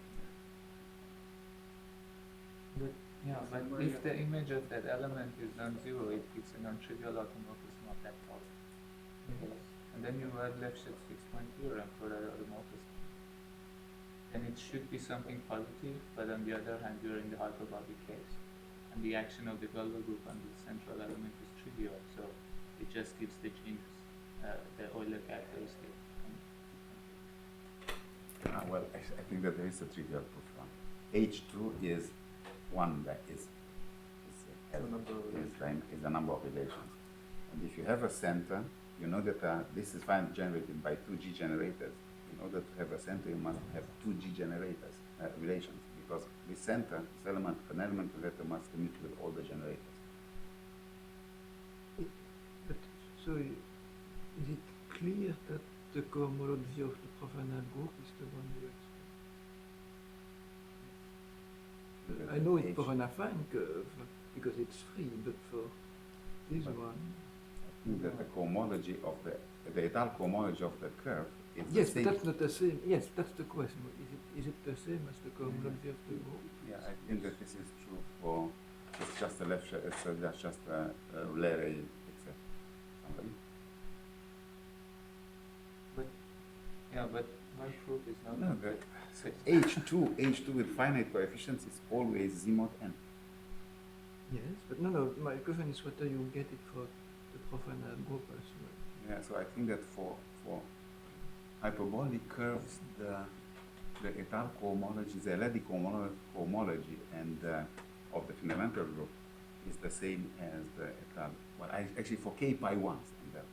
yeah, but if the image of that element is non-zero, it gives a non-trivial automorphism of that part. And then you add Lefschetz fixed point theorem for that automorphism. Then it should be something positive, but on the other hand, you're in the hyperbolic case. And the action of the Galois group on the central element is trivial, so it just gives the genus the Euler characteristic. Well, I think that there is a trivial proof. H2 is one that is a number of relations. And if you have a center, you know that this is finally generated by two G generators. In order to have a center, you must have two G generators, relations, because this center, this element, an element vector must commute with all the generators. But so, is it clear that the cohomology of the profanal group is the one you expect? I know it for an affine curve because it's free, but for this one. I think that the cohomology of the étale cohomology of the curve is Yes, the same. but that's not the same. Yes, that's the question. Is it the same as the cohomology of the group? Yeah, I think that this is true for, it's just a it's just a Euler except somebody. But my proof is not. No, the H2 with finite coefficients is always Z mod n. Yes, but no. My question is whether you get it for the profanal group as well. Yeah, so I think that for hyperbolic curves, the étale cohomology, the Ledy cohomology, and of the fundamental group is the same as the étale. Well, actually for k pi ones, and the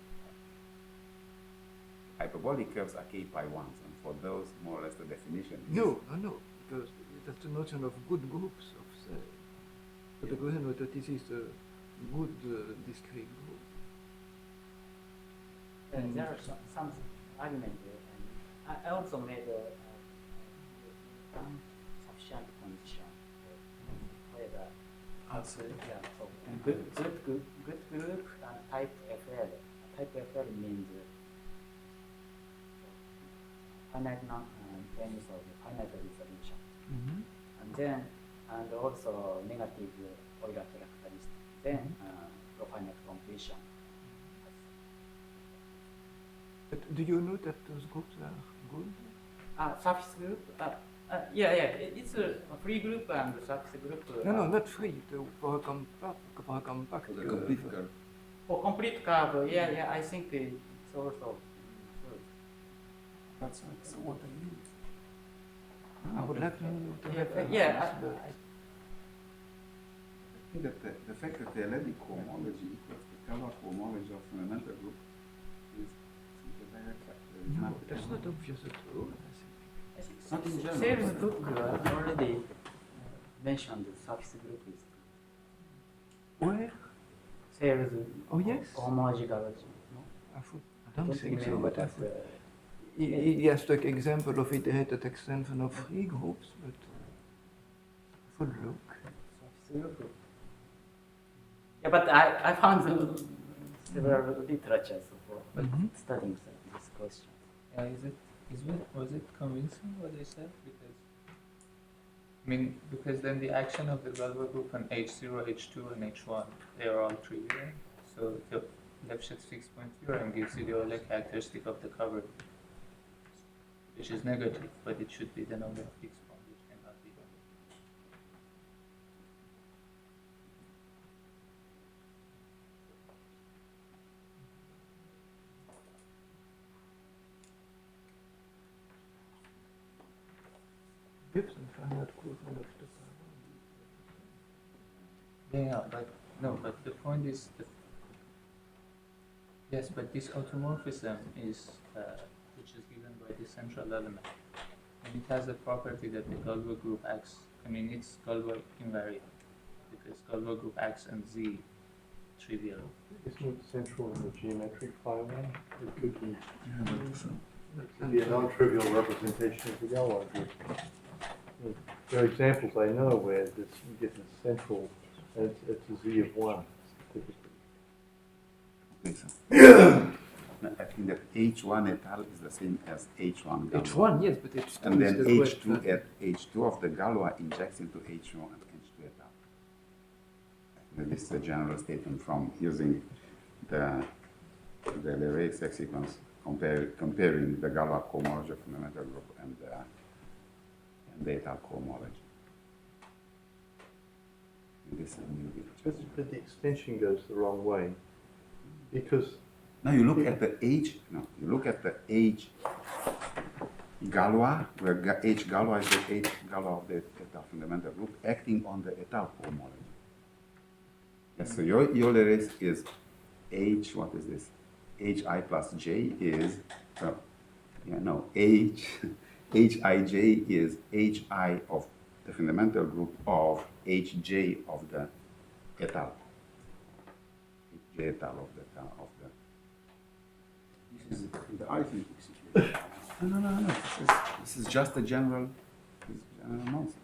hyperbolic curves are k pi ones, and for those, more or less, the definition is No, because that's the notion of good groups of cells. But the question whether this is a good discrete group. There are some argument, and I also made some sufficient condition where the so good group and type FL. Type FL means finite terms of finite resolution, and also negative Euler characteristic. Then profinite completion. But do you know that those groups are good? Surface group? It's a free group and surface group. No, not free. For a compact. for the complete curve. For complete curve, I think it's also good. That's what I mean. I would like to have I I think that the fact that the Ledy cohomology equals the Galois cohomology of fundamental group is the direct factor. It's No, not- that's not obvious at all. Not in general. Sales book already mentioned the surface group is Where? sales Oh, yes. homology. No? I don't think so, but I thought. He has the example of iterated extension of free groups, but I would look. Yeah, but I found several literatures for studying this question. Was it convincing what they said? Because then the action of the Galois group on H0, H2, and H1, they are all trivial. So the Lefschetz fixed point theorem gives you the Euler characteristic of the cover, which is negative, but it should be the number of fixed points, which cannot be. Gibson found that cool from But the point is that yes, but this automorphism is which is given by the central element, and it has the property that the Galois group acts. It's Galois invariant because Galois group acts on Z trivial. Isn't it central in the geometric phi one? It could be. It could be a non-trivial representation of the Galois group. There are examples I know where you get the central, it's a Z of 1, typically. Okay, so I think that H1 et al. Is the same as H1 Galois. H1, yes, but H2 And then is the H2 question. H2 of the Galois injects into H1 and H2 et al. I think that this is a general statement from using the the Leray sequence comparing the Galois cohomology of fundamental group and the étale cohomology. And this is new picture. But the extension goes the wrong way because Now you look at the H. No, you look at the H Galois, where H Galois is the H Galois of the étale fundamental group acting on the étale cohomology. Yes, so your Leray is H. What is this? Hi plus j is Hij is Hi of the fundamental group of Hj of the étale. Hj étale of the This is the arithmetic situation. No. This is just a general nonsense.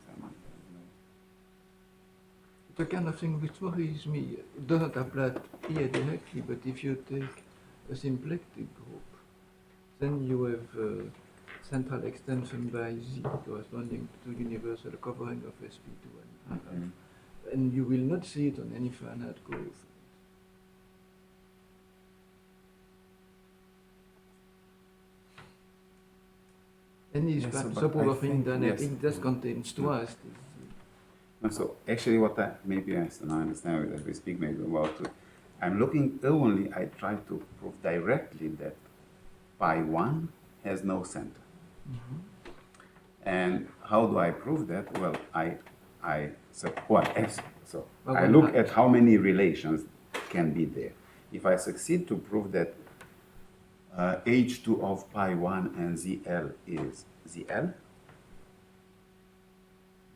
The kind of thing which worries me, it doesn't apply here directly, but if you take a symplectic group, then you have central extension by Z corresponding to universal covering of sp2 and R, and you will not see it on any finite growth. Any Yes, but support I of think- dynamic yes. just contains twice this. No, so actually what maybe I understand as we speak maybe about it. I'm looking only, I try to prove directly that pi1 has no center. And how do I prove that? Well, I look at how many relations can be there. If I succeed to prove that H2 of pi1 and ZL is ZL,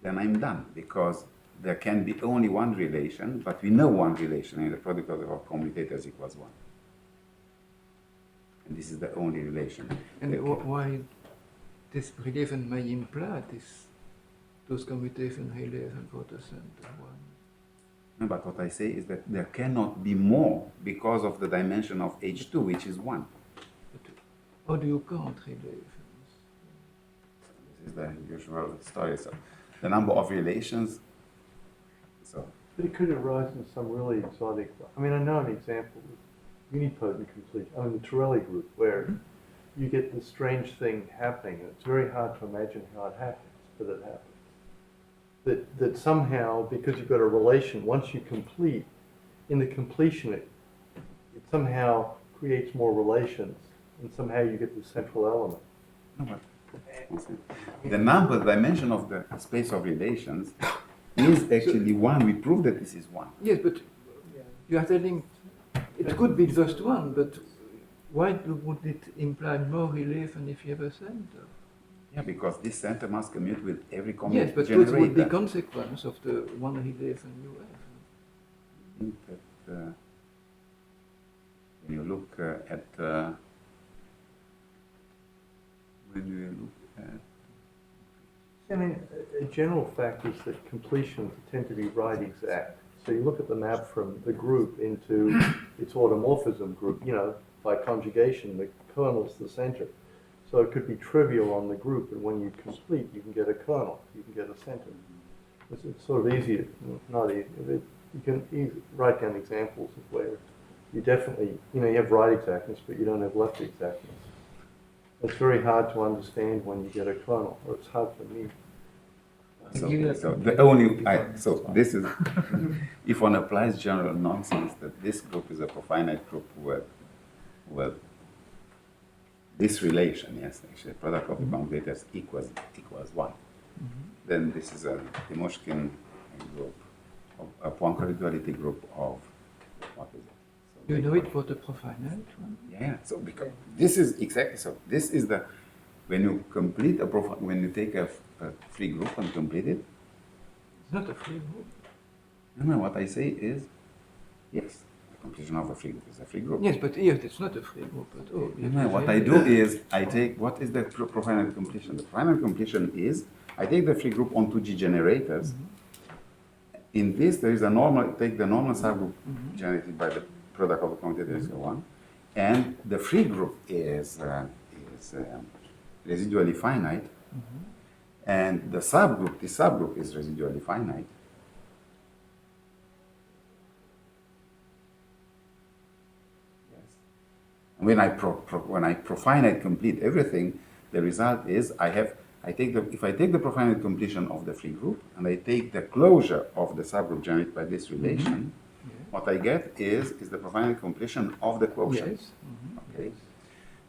then I'm done, because there can be only one relation, but we know one relation, and the product of our commutators equals 1. And this is the only relation. And that can- why this relation may imply this, those commutation relation for the center one. No, but what I say is that there cannot be more because of the dimension of H2, which is 1. But how do you count relations? This is the usual story. So the number of relations, so But it could arise in some really exotic. I mean, I know an example of unipotent completion. I mean, the Torelli group, where you get this strange thing happening, and it's very hard to imagine how it happens, but it happens. That somehow, because you've got a relation, once you complete, in the completion, it somehow creates more relations, and somehow you get the central element. no, but the number, dimension of the space of relations is actually 1. We prove that this is 1. Yes, but you are telling it could be just one, but why would it imply more relation if you have a center? Yeah, because this center must commute with every Yes, commute but generator. those would be consequence of the one relation you have. I think that when you look at I mean, a general fact is that completions tend to be right exact. So you look at the map from the group into its automorphism group, by conjugation, the kernel's the center. So it could be trivial on the group, and when you complete, you can get a kernel, you can get a center. It's sort of easy, not easy. You can write down examples of where you definitely, you have right exactness, but you don't have left exactness. It's very hard to understand when you get a kernel, or it's hard for me. So this is, if one applies general nonsense, that this group is a profinite group with this relation, yes, actually, product of the commutators equals 1. Then this is a Timoshkin group, a Poincare duality group of, what is it? So You know it for the profinite one? Yeah, so because this is exactly so. This is the, when you complete when you take a free group and complete it. It's not a free group. No, what I say is, yes, the completion of a free group is a free group. Yes, but here it's not a free group at all. You No, have what to I say- do is, I take, what is the profinite completion? The profinite completion is, I take the free group on 2G generators. In this, there is a normal, take the normal subgroup generated by the product of the commutators and so on. And the free group is residually finite. And the subgroup, this subgroup is residually finite. Yes. when I profinite complete everything, the result is if I take the profinite completion of the free group and I take the closure of the subgroup generated by this relation, what I get is the profinite completion of the quotient. Yes. Okay.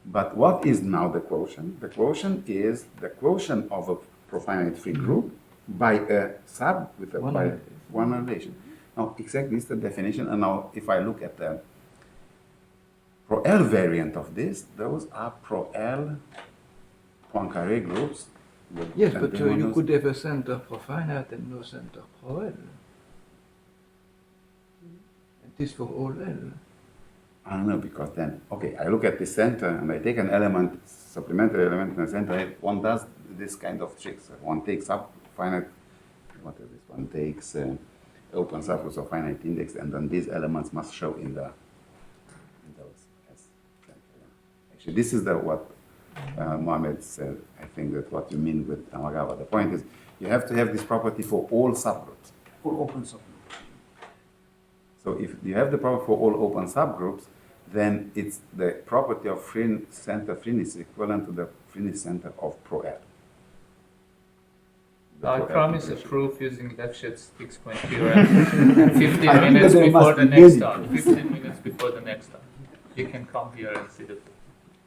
But what is now the quotient? The quotient is the quotient of a profinite free group by a sub with a one relation. Now, exactly this is the definition. And now, if I look at the Pro-L variant of this, those are Pro-L Poincaré groups. Yes, but you could have a center profinite and no center pro L. And this for all L. I don't know, because then, okay, I look at the center and I take an element, supplementary element in the center, one does this kind of tricks. One takes up finite, what is this? One takes open subgroups of finite index, and then these elements must show in those. Yes. Actually, this is what Mohammed said. I think that what you mean with Tamagawa. The point is, you have to have this property for all subgroups, for open subgroups. So if you have the property for all open subgroups, then it's the property of center freeness equivalent to the freeness center of Pro-L. I promise a proof using Lefschetz fixed-point theorem 15 minutes before the next talk. 15 minutes before the next talk. You can come here and see the proof.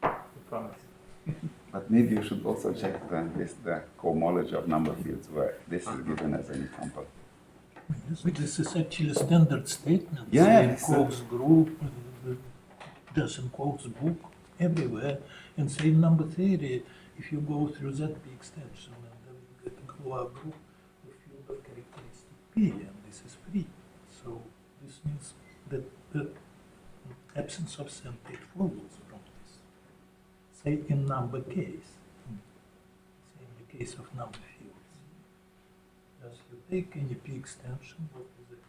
I promise. But maybe you should also check the cohomology of number fields where this is given as an example. This is actually a standard statement. Yeah, In quotes group, just in quotes book, everywhere. And say number theory, if you go through that P extension and then you get a Galois group, the field of characteristic P, and this is free. So this means that the absence of center follows from this. Say in number case, say in the case of number fields. As you take any P extension, what is it?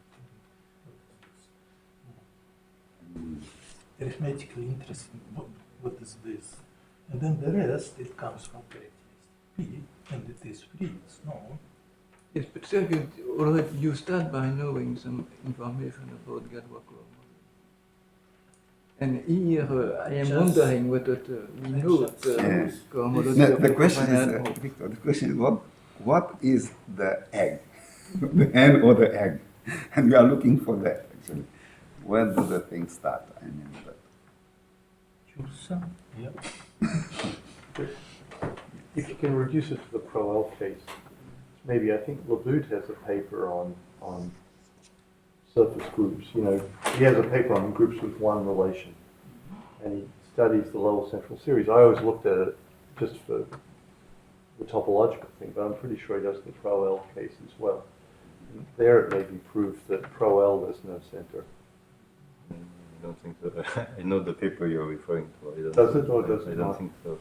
Arithmetically interesting, what is this? And then the rest, it comes from characteristic P, and it is free, it's known. Yes, but so you start by knowing some information about Galois cohomology. And here I am wondering whether we know the cohomology No, of the question profinite is, Victor, the question is what is the egg? The hen or the egg? And we are looking for that, actually. Where do the things start? I mean, Yeah. If you can reduce it to the Pro-L case, maybe I think Laboute has a paper on surface groups. You know, he has a paper on groups with one relation, and he studies the Lowell central series. I always looked at it just for the topological thing, but I'm pretty sure he does the Pro-L case as well. And there it may be proof that Pro-L there's no center. I don't think so. I know the paper you're referring to. I don't Does think, it or does it I don't not? think so.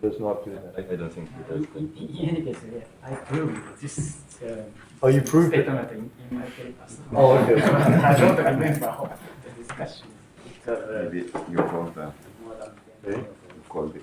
Does not do that. I don't think it does. In any case, I proved this Oh, you proved it? statement in my paper. Oh, okay. I don't remember all the discussion. maybe you call the More than 10 Okay. years. you call the